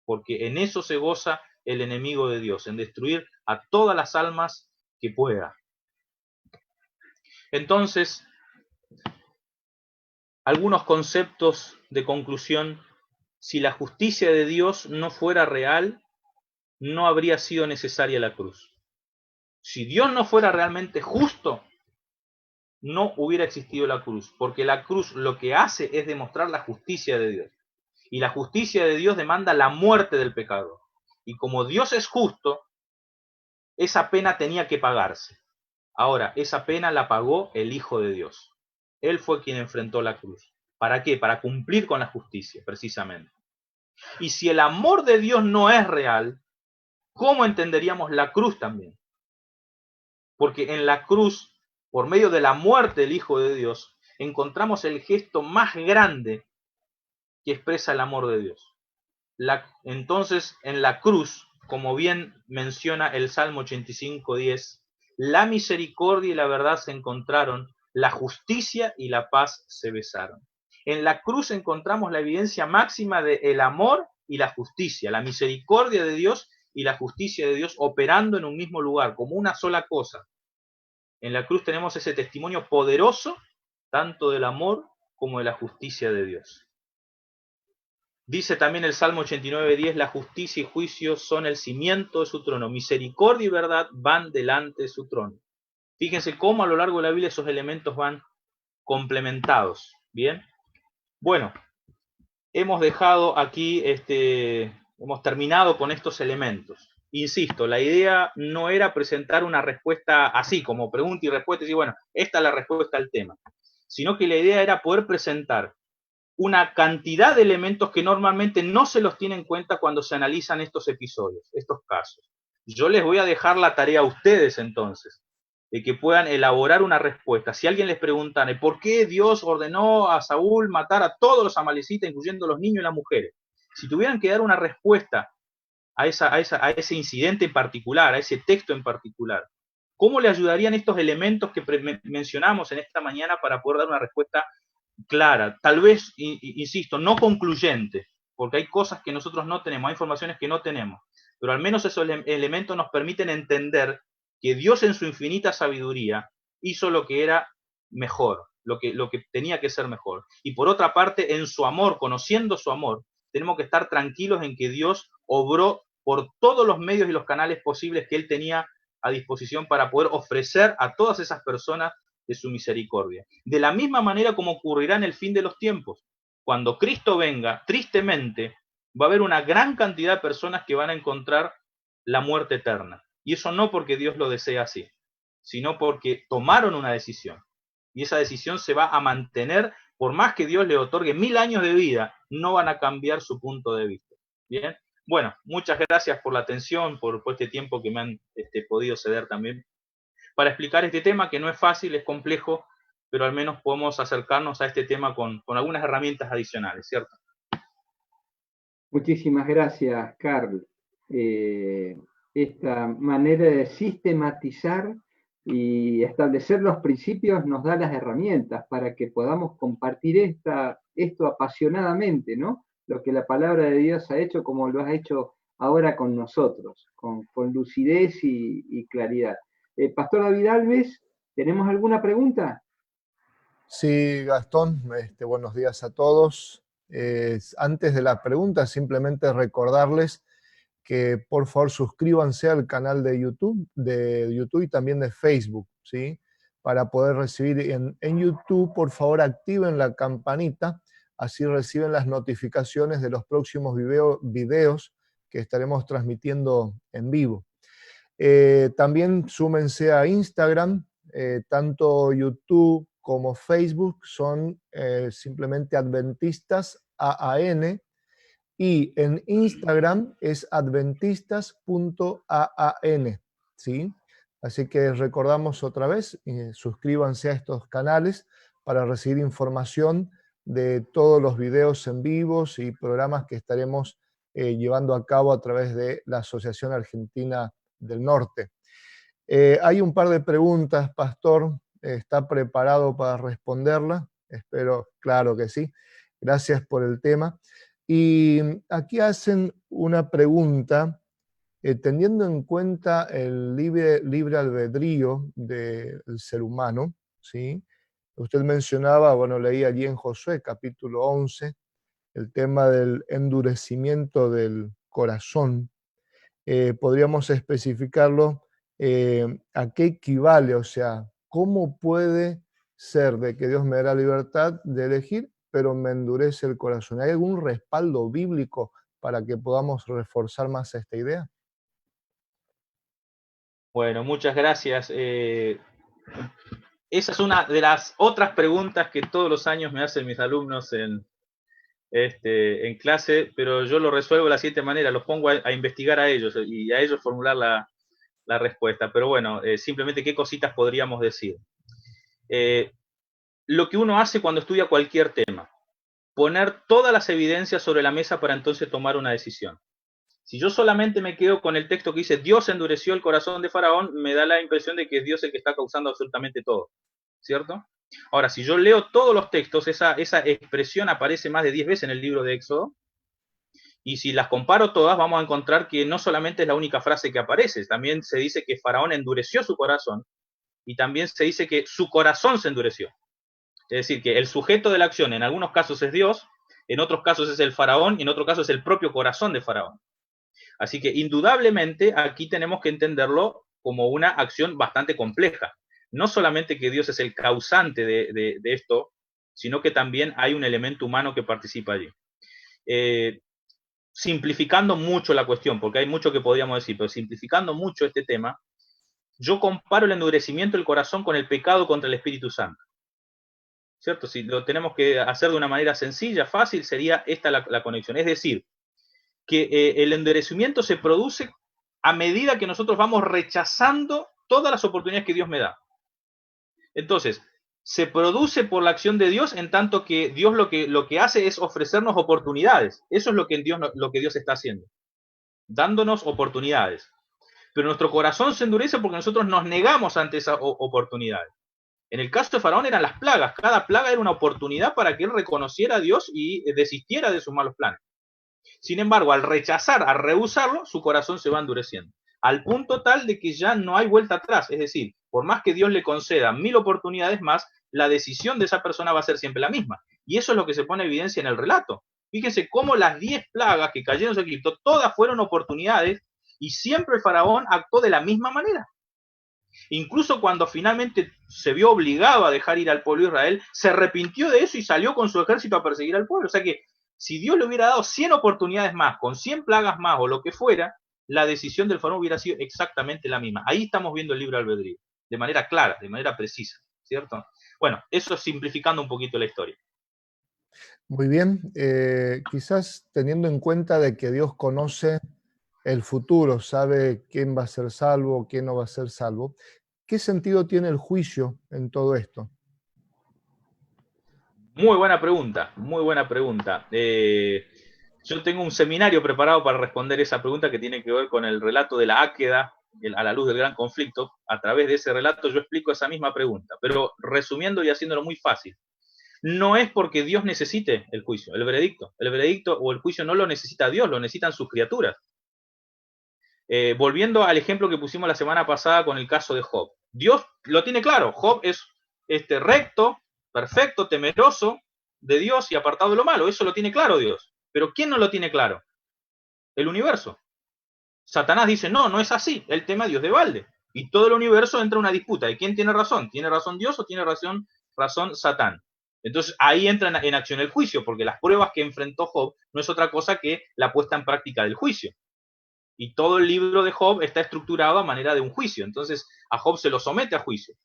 Porque en eso se goza el enemigo de Dios, en destruir a todas las almas que pueda. Entonces, algunos conceptos de conclusión: si la justicia de Dios no fuera real, no habría sido necesaria la cruz. Si Dios no fuera realmente justo, no hubiera existido la cruz, porque la cruz lo que hace es demostrar la justicia de Dios. Y la justicia de Dios demanda la muerte del pecador. Y como Dios es justo, esa pena tenía que pagarse. Ahora, esa pena la pagó el Hijo de Dios. Él fue quien enfrentó la cruz. ¿Para qué? Para cumplir con la justicia, precisamente. Y si el amor de Dios no es real, ¿cómo entenderíamos la cruz también? Porque en la cruz, por medio de la muerte del Hijo de Dios, encontramos el gesto más grande que expresa el amor de Dios. Entonces, en la cruz, como bien menciona el Salmo 85:10, la misericordia y la verdad se encontraron, la justicia y la paz se besaron. En la cruz encontramos la evidencia máxima del amor y la justicia, la misericordia de Dios y la justicia de Dios operando en un mismo lugar, como una sola cosa. En la cruz tenemos ese testimonio poderoso, tanto del amor como de la justicia de Dios. Dice también el Salmo 89:10, la justicia y juicio son el cimiento de su trono, misericordia y verdad van delante de su trono. Fíjense cómo a lo largo de la Biblia esos elementos van complementados. ¿Bien? Bueno, hemos dejado aquí, hemos terminado con estos elementos. Insisto, la idea no era presentar una respuesta así, como pregunta y respuesta, y decir, bueno, esta es la respuesta al tema, sino que la idea era poder presentar una cantidad de elementos que normalmente no se los tiene en cuenta cuando se analizan estos episodios, estos casos. Yo les voy a dejar la tarea a ustedes entonces, de que puedan elaborar una respuesta. Si alguien les pregunta, ¿por qué Dios ordenó a Saúl matar a todos los amalecitas, incluyendo los niños y las mujeres? Si tuvieran que dar una respuesta a ese incidente en particular, a ese texto en particular, ¿cómo le ayudarían estos elementos que mencionamos en esta mañana para poder dar una respuesta clara? Tal vez, insisto, no concluyente, porque hay cosas que nosotros no tenemos, hay informaciones que no tenemos, pero al menos esos elementos nos permiten entender que Dios en su infinita sabiduría hizo lo que era mejor, lo que tenía que ser mejor. Y por otra parte, en su amor, conociendo su amor, tenemos que estar tranquilos en que Dios obró por todos los medios y los canales posibles que Él tenía a disposición para poder ofrecer a todas esas personas de su misericordia. De la misma manera como ocurrirá en el fin de los tiempos. Cuando Cristo venga, tristemente, va a haber una gran cantidad de personas que van a encontrar la muerte eterna. Y eso no porque Dios lo desea así, sino porque tomaron una decisión. Y esa decisión se va a mantener, por más que Dios le otorgue 1000 años de vida, no van a cambiar su punto de vista. Bien, bueno, muchas gracias por la atención, por este tiempo que me han podido ceder también para explicar este tema, que no es fácil, es complejo, pero al menos podemos acercarnos a este tema con algunas herramientas adicionales, ¿cierto? Muchísimas gracias, Carl. Esta manera de sistematizar y establecer los principios nos da las herramientas para que podamos compartir esto apasionadamente, ¿no? Lo que la palabra de Dios ha hecho, como lo has hecho ahora con nosotros, con lucidez y claridad. Pastor David Alves, ¿tenemos alguna pregunta? Sí, Gastón, buenos días a todos. Antes de la pregunta, simplemente recordarles que por favor suscríbanse al canal de YouTube y también de Facebook, ¿sí? Para poder recibir en YouTube, por favor activen la campanita, así reciben las notificaciones de los próximos videos que estaremos transmitiendo en vivo. También súmense a Instagram, tanto YouTube como Facebook son simplemente Adventistas AAN, Y en Instagram es adventistas.aan, ¿sí? Así que recordamos otra vez, suscríbanse a estos canales para recibir información de todos los videos en vivos y programas que estaremos llevando a cabo a través de la Asociación Argentina del Norte. Hay un par de preguntas, Pastor. ¿Está preparado para responderlas? Espero, claro que sí. Gracias por el tema. Y aquí hacen una pregunta, teniendo en cuenta el libre albedrío del ser humano, ¿sí? Usted mencionaba, bueno, leí allí en Josué, capítulo 11, el tema del endurecimiento del corazón. Podríamos especificarlo, ¿a qué equivale? O sea, ¿cómo puede ser de que Dios me da la libertad de elegir, pero me endurece el corazón? ¿Hay algún respaldo bíblico para que podamos reforzar más esta idea? Bueno, muchas gracias. Esa es una de las otras preguntas que todos los años me hacen mis alumnos en clase, pero yo lo resuelvo de la siguiente manera, los pongo a investigar a ellos y a ellos formular la respuesta. Pero bueno, simplemente qué cositas podríamos decir. Lo que uno hace cuando estudia cualquier tema, poner todas las evidencias sobre la mesa para entonces tomar una decisión. Si yo solamente me quedo con el texto que dice Dios endureció el corazón de Faraón, me da la impresión de que es Dios el que está causando absolutamente todo, ¿cierto? Ahora, si yo leo todos los textos, esa expresión aparece más de 10 veces en el libro de Éxodo, y si las comparo todas, vamos a encontrar que no solamente es la única frase que aparece, también se dice que Faraón endureció su corazón, y también se dice que su corazón se endureció. Es decir, que el sujeto de la acción en algunos casos es Dios, en otros casos es el Faraón, y en otros casos es el propio corazón de Faraón. Así que indudablemente aquí tenemos que entenderlo como una acción bastante compleja. No solamente que Dios es el causante de esto, sino que también hay un elemento humano que participa allí. Simplificando mucho la cuestión, porque hay mucho que podríamos decir, pero simplificando mucho este tema, yo comparo el endurecimiento del corazón con el pecado contra el Espíritu Santo. ¿Cierto? Si lo tenemos que hacer de una manera sencilla, fácil, sería esta la conexión. Es decir, que el endurecimiento se produce a medida que nosotros vamos rechazando todas las oportunidades que Dios me da. Entonces, se produce por la acción de Dios, en tanto que Dios lo que hace es ofrecernos oportunidades. Eso es lo que Dios está haciendo, dándonos oportunidades. Pero nuestro corazón se endurece porque nosotros nos negamos ante esas oportunidades. En el caso de Faraón eran las plagas. Cada plaga era una oportunidad para que él reconociera a Dios y desistiera de sus malos planes. Sin embargo, al rechazar, al rehusarlo, su corazón se va endureciendo, al punto tal de que ya no hay vuelta atrás. Es decir, por más que Dios le conceda 1000 oportunidades más, la decisión de esa persona va a ser siempre la misma. Y eso es lo que se pone en evidencia en el relato. Fíjense cómo las 10 plagas que cayeron sobre Egipto, todas fueron oportunidades, y siempre el faraón actuó de la misma manera. Incluso cuando finalmente se vio obligado a dejar ir al pueblo de Israel, se arrepintió de eso y salió con su ejército a perseguir al pueblo. O sea que si Dios le hubiera dado 100 oportunidades más, con 100 plagas más o lo que fuera, la decisión del faraón hubiera sido exactamente la misma. Ahí estamos viendo el libre albedrío, de manera clara, de manera precisa, ¿cierto? Bueno, eso es simplificando un poquito la historia. Muy bien, quizás teniendo en cuenta de que Dios conoce el futuro, sabe quién va a ser salvo, quién no va a ser salvo, ¿qué sentido tiene el juicio en todo esto? Muy buena pregunta, muy buena pregunta. Yo tengo un seminario preparado para responder esa pregunta que tiene que ver con el relato de la Áqueda, a la luz del gran conflicto. A través de ese relato yo explico esa misma pregunta, pero resumiendo y haciéndolo muy fácil. No es porque Dios necesite el juicio, el veredicto. El veredicto o el juicio no lo necesita Dios, lo necesitan sus criaturas. Volviendo al ejemplo que pusimos la semana pasada con el caso de Job. Dios lo tiene claro, Job es recto, perfecto, temeroso de Dios y apartado de lo malo. Eso lo tiene claro Dios. Pero ¿quién no lo tiene claro? El universo. Satanás dice, no es así. Él teme a Dios de balde. Y todo el universo entra en una disputa. ¿Y quién tiene razón? ¿Tiene razón Dios o tiene razón Satán? Entonces ahí entra en acción el juicio, porque las pruebas que enfrentó Job no es otra cosa que la puesta en práctica del juicio. Y todo el libro de Job está estructurado a manera de un juicio. Entonces a Job se lo somete a juicio.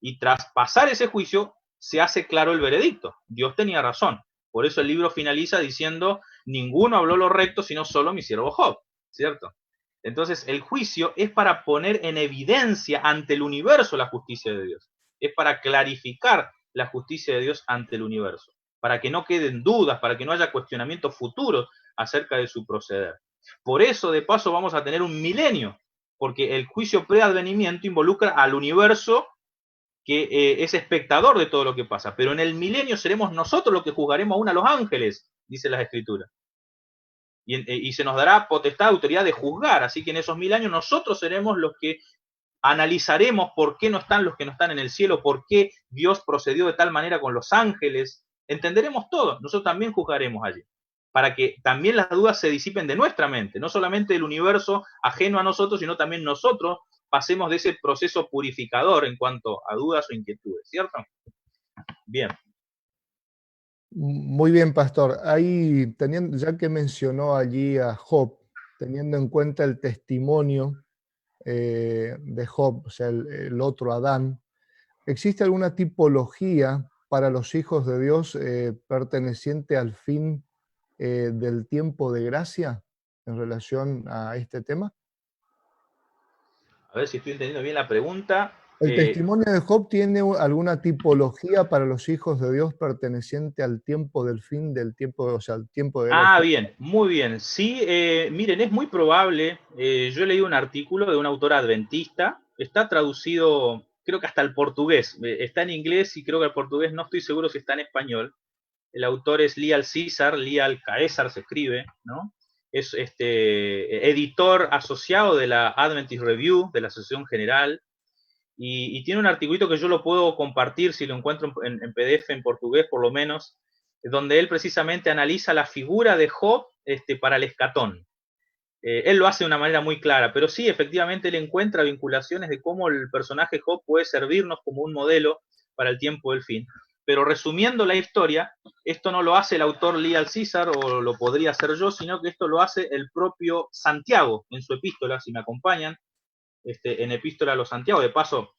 Y tras pasar ese juicio, se hace claro el veredicto. Dios tenía razón. Por eso el libro finaliza diciendo, ninguno habló lo recto, sino solo mi siervo Job, ¿cierto? Entonces, el juicio es para poner en evidencia ante el universo la justicia de Dios. Es para clarificar la justicia de Dios ante el universo. Para que no queden dudas, para que no haya cuestionamientos futuros acerca de su proceder. Por eso, de paso, vamos a tener un milenio, porque el juicio preadvenimiento involucra al universo que es espectador de todo lo que pasa. Pero en el milenio seremos nosotros los que juzgaremos aún a los ángeles, dice las Escrituras. Y se nos dará potestad, autoridad de juzgar. Así que en esos 1000 años nosotros seremos los que analizaremos por qué no están los que no están en el cielo, por qué Dios procedió de tal manera con los ángeles. Entenderemos todo. Nosotros también juzgaremos allí. Para que también las dudas se disipen de nuestra mente. No solamente el universo ajeno a nosotros, sino también nosotros pasemos de ese proceso purificador en cuanto a dudas o inquietudes. ¿Cierto? Bien. Muy bien, pastor. Ahí, ya que mencionó allí a Job, teniendo en cuenta el testimonio de Job, o sea, el otro Adán, ¿existe alguna tipología para los hijos de Dios perteneciente al fin del tiempo de gracia en relación a este tema? A ver si estoy entendiendo bien la pregunta. ¿El testimonio de Job tiene alguna tipología para los hijos de Dios perteneciente al tiempo del fin del tiempo, o sea, al tiempo de gracia? Bien, muy bien. Sí, miren, es muy probable. Yo he leído un artículo de un autor adventista. Está traducido, creo que hasta el portugués. Está en inglés y creo que el portugués no estoy seguro si está en español. El autor es Lial Caesar, Lial Caesar se escribe, ¿no? Es editor asociado de la Adventist Review, de la Asociación General. Y tiene un articulito que yo lo puedo compartir si lo encuentro en PDF en portugués por lo menos, donde él precisamente analiza la figura de Job para el escatón. Él lo hace de una manera muy clara, pero sí, efectivamente él encuentra vinculaciones de cómo el personaje Job puede servirnos como un modelo para el tiempo del fin. Pero resumiendo la historia, esto no lo hace el autor Lial Caesar, o lo podría hacer yo, sino que esto lo hace el propio Santiago en su epístola, si me acompañan, en Epístola a los Santiago. De paso,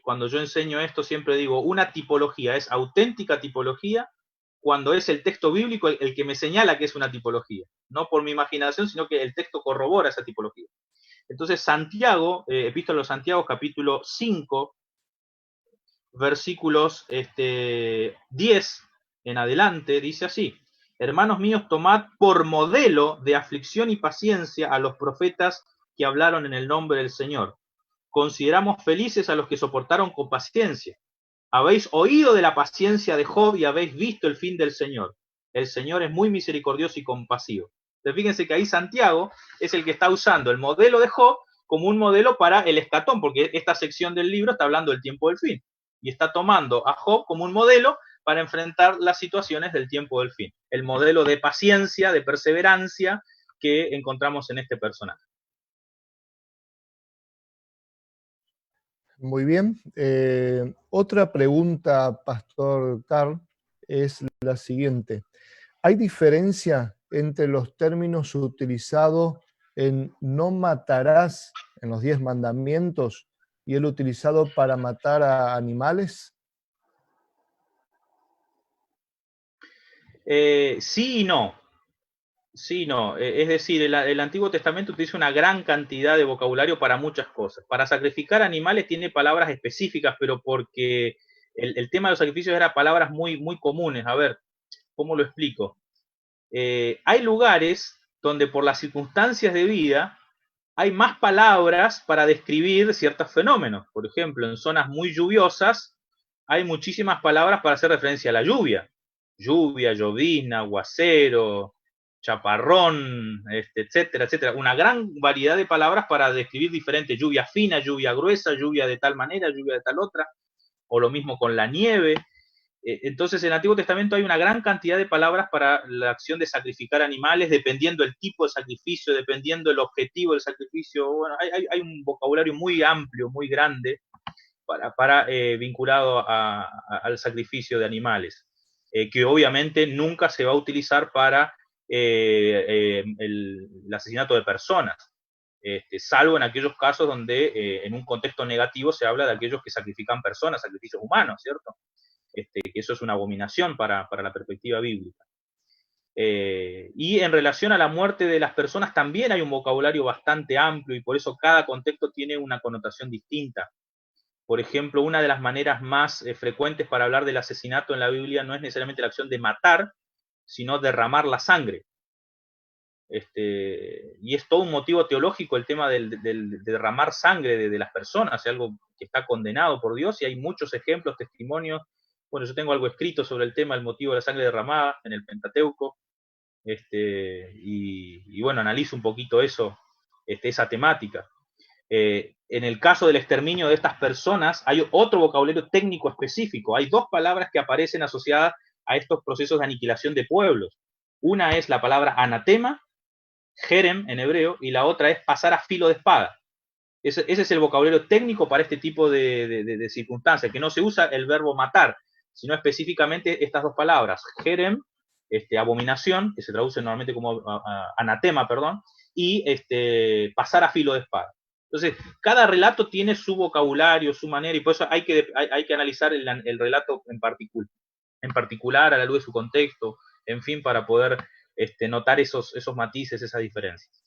cuando yo enseño esto siempre digo, una tipología es auténtica tipología cuando es el texto bíblico el que me señala que es una tipología, no por mi imaginación, sino que el texto corrobora esa tipología. Entonces Santiago, Epístola a los Santiago, capítulo 5, versículos 10 en adelante, dice así: hermanos míos, tomad por modelo de aflicción y paciencia a los profetas que hablaron en el nombre del Señor. Consideramos felices a los que soportaron con paciencia. Habéis oído de la paciencia de Job y habéis visto el fin del Señor. El Señor es muy misericordioso y compasivo. Entonces, fíjense que ahí Santiago es el que está usando el modelo de Job como un modelo para el escatón, porque esta sección del libro está hablando del tiempo del fin. Y está tomando a Job como un modelo para enfrentar las situaciones del tiempo del fin. El modelo de paciencia, de perseverancia que encontramos en este personaje. Muy bien. Otra pregunta, Pastor Carl, es la siguiente. ¿Hay diferencia entre los términos utilizados en no matarás en los 10 mandamientos y el utilizado para matar a animales? Sí y no. Sí, no. Es decir, el Antiguo Testamento utiliza una gran cantidad de vocabulario para muchas cosas. Para sacrificar animales tiene palabras específicas, pero porque el tema de los sacrificios era palabras muy, muy comunes. A ver, ¿cómo lo explico? Hay lugares donde por las circunstancias de vida hay más palabras para describir ciertos fenómenos. Por ejemplo, en zonas muy lluviosas hay muchísimas palabras para hacer referencia a la lluvia. Lluvia, llovizna, aguacero, chaparrón, etcétera, etcétera. Una gran variedad de palabras para describir diferentes, lluvia fina, lluvia gruesa, lluvia de tal manera, lluvia de tal otra, o lo mismo con la nieve. Entonces, en el Antiguo Testamento hay una gran cantidad de palabras para la acción de sacrificar animales, dependiendo el tipo de sacrificio, dependiendo el objetivo del sacrificio. Bueno, hay un vocabulario muy amplio, muy grande, vinculado al sacrificio de animales, que obviamente nunca se va a utilizar para el asesinato de personas, salvo en aquellos casos donde en un contexto negativo se habla de aquellos que sacrifican personas, sacrificios humanos, ¿cierto? que eso es una abominación para la perspectiva bíblica. Y en relación a la muerte de las personas también hay un vocabulario bastante amplio y por eso cada contexto tiene una connotación distinta. Por ejemplo, una de las maneras más frecuentes para hablar del asesinato en la Biblia no es necesariamente la acción de matar, sino derramar la sangre. Y es todo un motivo teológico el tema de derramar sangre de las personas, es algo que está condenado por Dios y hay muchos ejemplos, testimonios. Bueno, yo tengo algo escrito sobre el tema del motivo de la sangre derramada en el Pentateuco, y bueno, analizo un poquito eso, esa temática. En el caso del exterminio de estas personas hay otro vocabulario técnico específico, hay dos palabras que aparecen asociadas a estos procesos de aniquilación de pueblos. Una es la palabra anatema, jerem en hebreo, y la otra es pasar a filo de espada. Ese es el vocabulario técnico para este tipo de circunstancias, que no se usa el verbo matar, sino específicamente estas dos palabras, jerem, abominación, que se traduce normalmente como anatema, perdón, y pasar a filo de espada. Entonces, cada relato tiene su vocabulario, su manera, y por eso hay que analizar el relato en particular a la luz de su contexto, en fin, para poder notar esos matices, esas diferencias.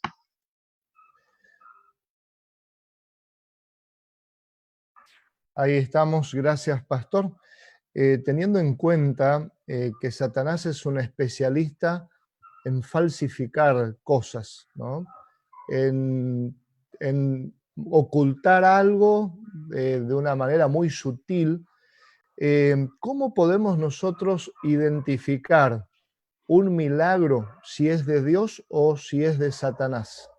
Ahí estamos, gracias, pastor. Teniendo en cuenta que Satanás es un especialista en falsificar cosas, ¿no? En ocultar algo de una manera muy sutil. ¿Cómo podemos nosotros identificar un milagro si es de Dios o si es de Satanás?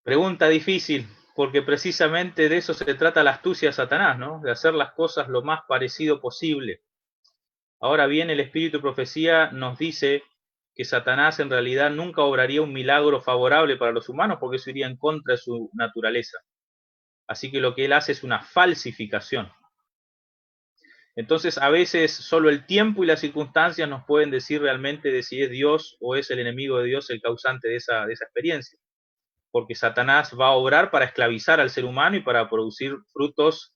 Pregunta difícil, porque precisamente de eso se trata la astucia de Satanás, ¿no? De hacer las cosas lo más parecido posible. Ahora bien, el espíritu de profecía nos dice que Satanás en realidad nunca obraría un milagro favorable para los humanos porque eso iría en contra de su naturaleza. Así que lo que él hace es una falsificación. Entonces, a veces solo el tiempo y las circunstancias nos pueden decir realmente de si es Dios o es el enemigo de Dios el causante de esa experiencia. Porque Satanás va a obrar para esclavizar al ser humano y para producir frutos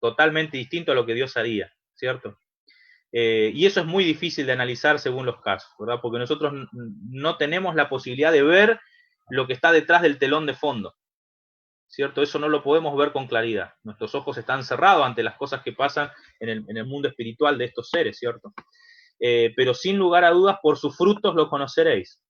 totalmente distintos a lo que Dios haría, ¿cierto? Y eso es muy difícil de analizar según los casos, ¿verdad? Porque nosotros no tenemos la posibilidad de ver lo que está detrás del telón de fondo, ¿cierto? Eso no lo podemos ver con claridad. Nuestros ojos están cerrados ante las cosas que pasan en el mundo espiritual de estos seres, ¿cierto? Pero sin lugar a dudas, por sus frutos los conoceréis.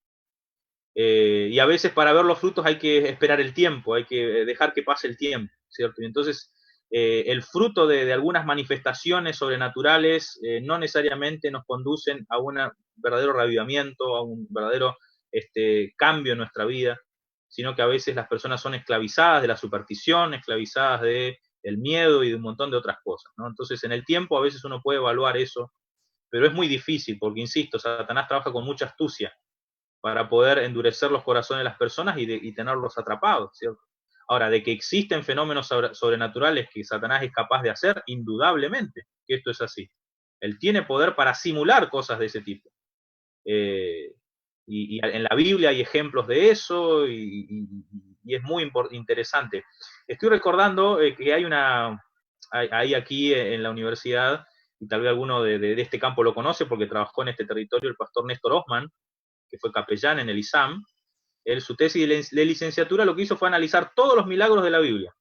Y a veces para ver los frutos hay que esperar el tiempo, hay que dejar que pase el tiempo, ¿cierto? Y entonces el fruto de algunas manifestaciones sobrenaturales no necesariamente nos conducen a un verdadero reavivamiento, a un verdadero cambio en nuestra vida, sino que a veces las personas son esclavizadas de la superstición, esclavizadas del miedo y de un montón de otras cosas, ¿no? Entonces en el tiempo a veces uno puede evaluar eso, pero es muy difícil porque, insisto, Satanás trabaja con mucha astucia para poder endurecer los corazones de las personas y tenerlos atrapados, ¿cierto? Ahora, de que existen fenómenos sobrenaturales que Satanás es capaz de hacer, indudablemente que esto es así. Él tiene poder para simular cosas de ese tipo. Y en la Biblia hay ejemplos de eso y es muy interesante. Estoy recordando que hay aquí en la universidad, y tal vez alguno de este campo lo conoce porque trabajó en este territorio, el pastor Néstor Osman, que fue capellán en el ISAM. Su tesis de licenciatura lo que hizo fue analizar todos los milagros de la Biblia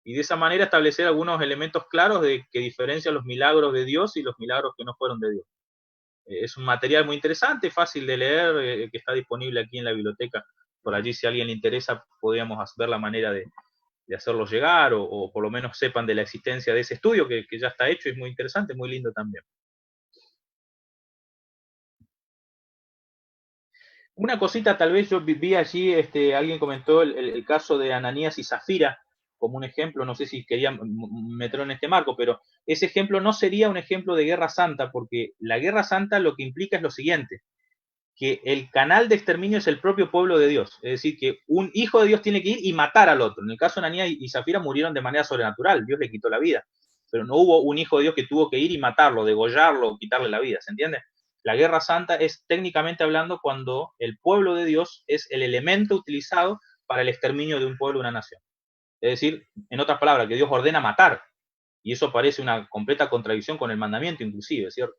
y de esa manera establecer algunos elementos claros que diferencian los milagros de Dios y los milagros que no fueron de Dios. Es un material muy interesante, fácil de leer, que está disponible aquí en la biblioteca. Por allí, si a alguien le interesa, podríamos ver la manera de hacerlo llegar o por lo menos sepan de la existencia de ese estudio que ya está hecho y es muy interesante, muy lindo también. Una cosita, tal vez yo vi allí, alguien comentó el caso de Ananías y Zafira como un ejemplo, no sé si querían meterlo en este marco, pero ese ejemplo no sería un ejemplo de guerra santa, porque la guerra santa lo que implica es lo siguiente, que el canal de exterminio es el propio pueblo de Dios, es decir, que un hijo de Dios tiene que ir y matar al otro. En el caso de Ananías y Zafira murieron de manera sobrenatural, Dios le quitó la vida, pero no hubo un hijo de Dios que tuvo que ir y matarlo, degollarlo, quitarle la vida, ¿se entiende? La guerra santa es técnicamente hablando cuando el pueblo de Dios es el elemento utilizado para el exterminio de un pueblo, de una nación. Es decir, en otras palabras, que Dios ordena matar. Y eso parece una completa contradicción con el mandamiento inclusive, ¿cierto?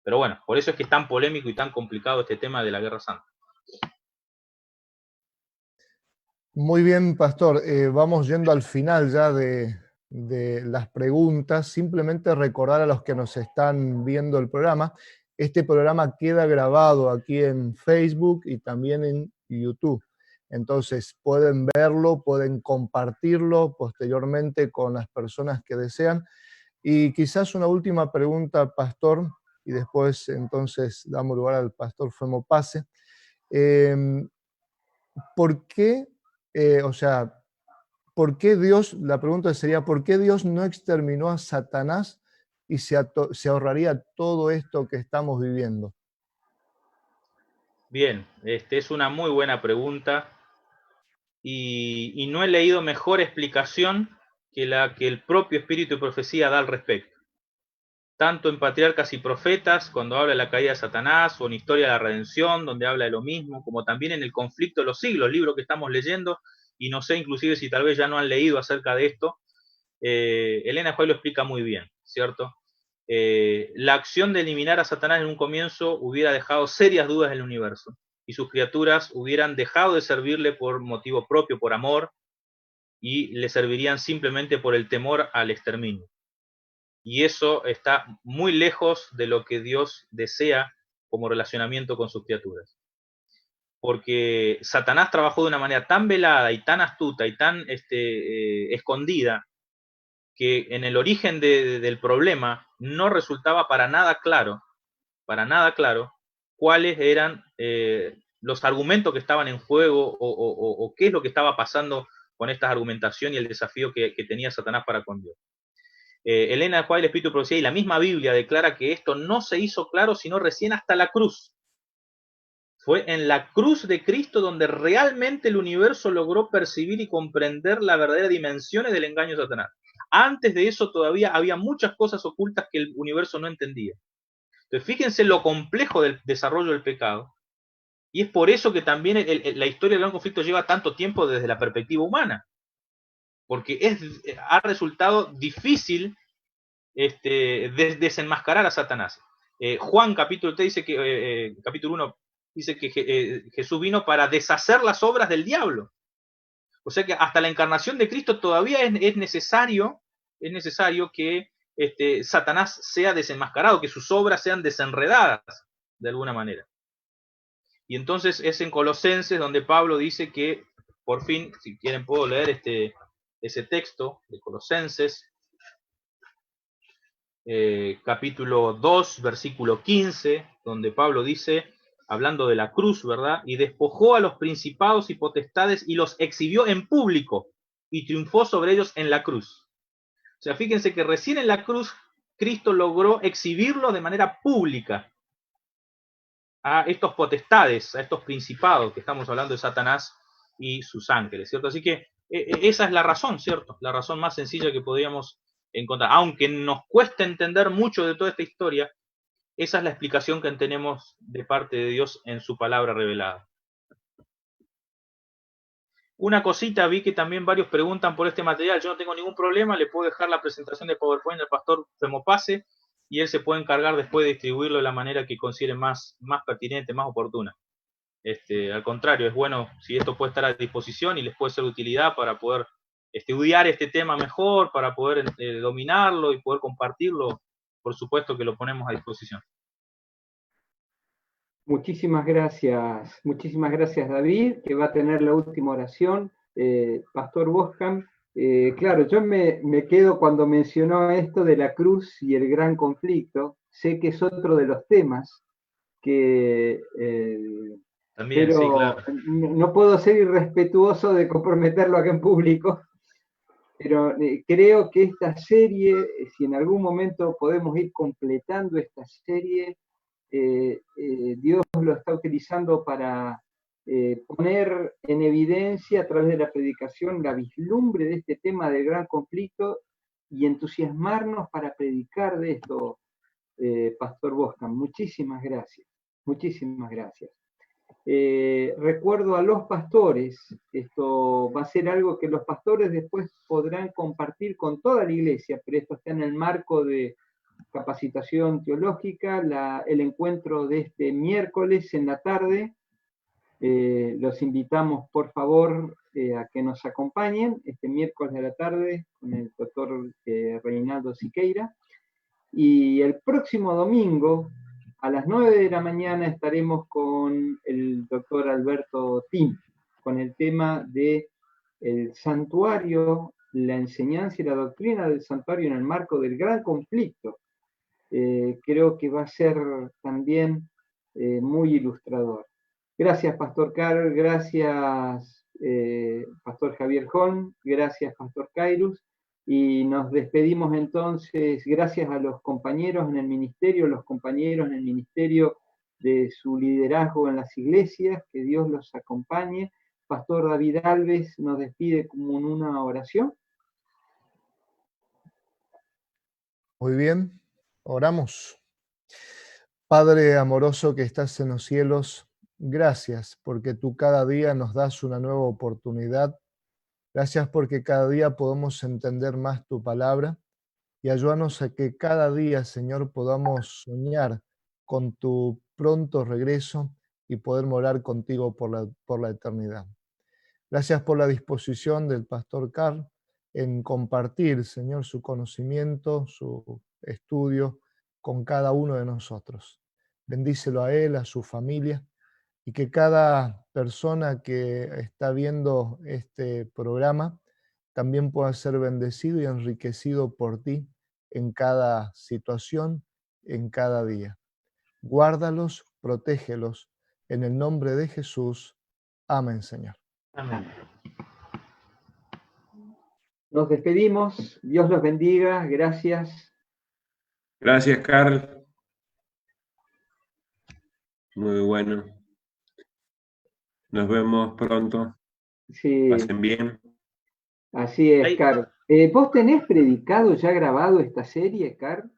Pero bueno, por eso es que es tan polémico y tan complicado este tema de la Guerra Santa. Muy bien, Pastor. Vamos yendo al final ya de las preguntas. Simplemente recordar a los que nos están viendo el programa, este programa queda grabado aquí en Facebook y también en YouTube. Entonces pueden verlo, pueden compartirlo posteriormente con las personas que desean. Y quizás una última pregunta, Pastor, y después entonces damos lugar al Pastor Femo Pase. ¿Por qué, o sea, por qué Dios, la pregunta sería, ¿por qué Dios no exterminó a Satanás y se ahorraría todo esto que estamos viviendo? Bien, es una muy buena pregunta y no he leído mejor explicación que la que el propio Espíritu de Profecía da al respecto. Tanto en Patriarcas y Profetas, cuando habla de la caída de Satanás, o en Historia de la Redención, donde habla de lo mismo, como también en El Conflicto de los Siglos, libro que estamos leyendo, y no sé inclusive si tal vez ya no han leído acerca de esto, Elena White lo explica muy bien, ¿cierto? La acción de eliminar a Satanás en un comienzo hubiera dejado serias dudas en el universo, y sus criaturas hubieran dejado de servirle por motivo propio, por amor, y le servirían simplemente por el temor al exterminio. Y eso está muy lejos de lo que Dios desea como relacionamiento con sus criaturas. Porque Satanás trabajó de una manera tan velada y tan astuta y tan escondida, que en el origen del problema no resultaba para nada claro cuáles eran los argumentos que estaban en juego o qué es lo que estaba pasando con esta argumentación y el desafío que tenía Satanás para con Dios. Elena White, el Espíritu de Profecía y la misma Biblia declara que esto no se hizo claro sino recién hasta la cruz. Fue en la cruz de Cristo donde realmente el universo logró percibir y comprender las verdaderas dimensiones del engaño de Satanás. Antes de eso todavía había muchas cosas ocultas que el universo no entendía. Entonces fíjense lo complejo del desarrollo del pecado. Y es por eso que también la historia del gran conflicto lleva tanto tiempo desde la perspectiva humana. Porque ha resultado difícil desenmascarar a Satanás. Juan capítulo 3 dice que, capítulo 1 dice que Jesús vino para deshacer las obras del diablo. O sea que hasta la encarnación de Cristo todavía es necesario que Satanás sea desenmascarado, que sus obras sean desenredadas de alguna manera. Y entonces es en Colosenses donde Pablo dice que, por fin, si quieren puedo leer ese texto de Colosenses, capítulo 2, versículo 15, donde Pablo dice, hablando de la cruz, ¿verdad? Y despojó a los principados y potestades y los exhibió en público y triunfó sobre ellos en la cruz. O sea, fíjense que recién en la cruz Cristo logró exhibirlo de manera pública a estos potestades, a estos principados, que estamos hablando de Satanás y sus ángeles, ¿cierto? Así que esa es la razón, ¿cierto? La razón más sencilla que podríamos encontrar. Aunque nos cueste entender mucho de toda esta historia, esa es la explicación que tenemos de parte de Dios en su palabra revelada. Una cosita, vi que también varios preguntan por este material. Yo no tengo ningún problema, le puedo dejar la presentación de PowerPoint al pastor Femo Pase y él se puede encargar después de distribuirlo de la manera que considere más pertinente, más oportuna. Al contrario, es bueno si esto puede estar a disposición y les puede ser de utilidad para poder estudiar este tema mejor, para poder dominarlo y poder compartirlo. Por supuesto que lo ponemos a disposición. Muchísimas gracias David, que va a tener la última oración. Pastor Boscam, claro, yo me quedo cuando mencionó esto de la cruz y el gran conflicto. Sé que es otro de los temas que... También, pero sí, claro. no puedo ser irrespetuoso de comprometerlo acá en público, pero creo que esta serie, si en algún momento podemos ir completando esta serie, Dios lo está utilizando para poner en evidencia a través de la predicación la vislumbre de este tema del gran conflicto y entusiasmarnos para predicar de esto, Pastor Boscam. Muchísimas gracias. Muchísimas gracias. recuerdo a los pastores, esto va a ser algo que los pastores después podrán compartir con toda la iglesia, pero esto está en el marco de capacitación teológica, el encuentro de este miércoles en la tarde. Los invitamos, por favor, a que nos acompañen este miércoles de la tarde con el doctor Reinaldo Siqueira. Y el próximo domingo, a las 9 de la mañana, estaremos con el doctor Alberto Tim, con el tema de el santuario, la enseñanza y la doctrina del santuario en el marco del gran conflicto. Creo que va a ser también muy ilustrador. Gracias, Pastor Carl, gracias, Pastor Javier Holm, gracias, Pastor Kairus, y nos despedimos entonces, gracias a los compañeros en el ministerio de su liderazgo en las iglesias, que Dios los acompañe. Pastor David Alves nos despide como en una oración. Muy bien, oramos. Padre amoroso que estás en los cielos, gracias porque tú cada día nos das una nueva oportunidad. Gracias porque cada día podemos entender más tu palabra y ayúdanos a que cada día, Señor, podamos soñar con tu pronto regreso y poder morar contigo por la eternidad. Gracias por la disposición del pastor Carl en compartir, Señor, su conocimiento, su estudio con cada uno de nosotros. Bendícelo a él, a su familia, y que cada persona que está viendo este programa también pueda ser bendecido y enriquecido por ti en cada situación, en cada día. Guárdalos, protégelos, en el nombre de Jesús. Amén, Señor. Amén. Nos despedimos, Dios los bendiga, gracias. Gracias, Carl. Muy bueno. Nos vemos pronto. Sí, Pasen bien. así es, Ahí- Carl. ¿Vos tenés predicado ya grabado esta serie, Carl?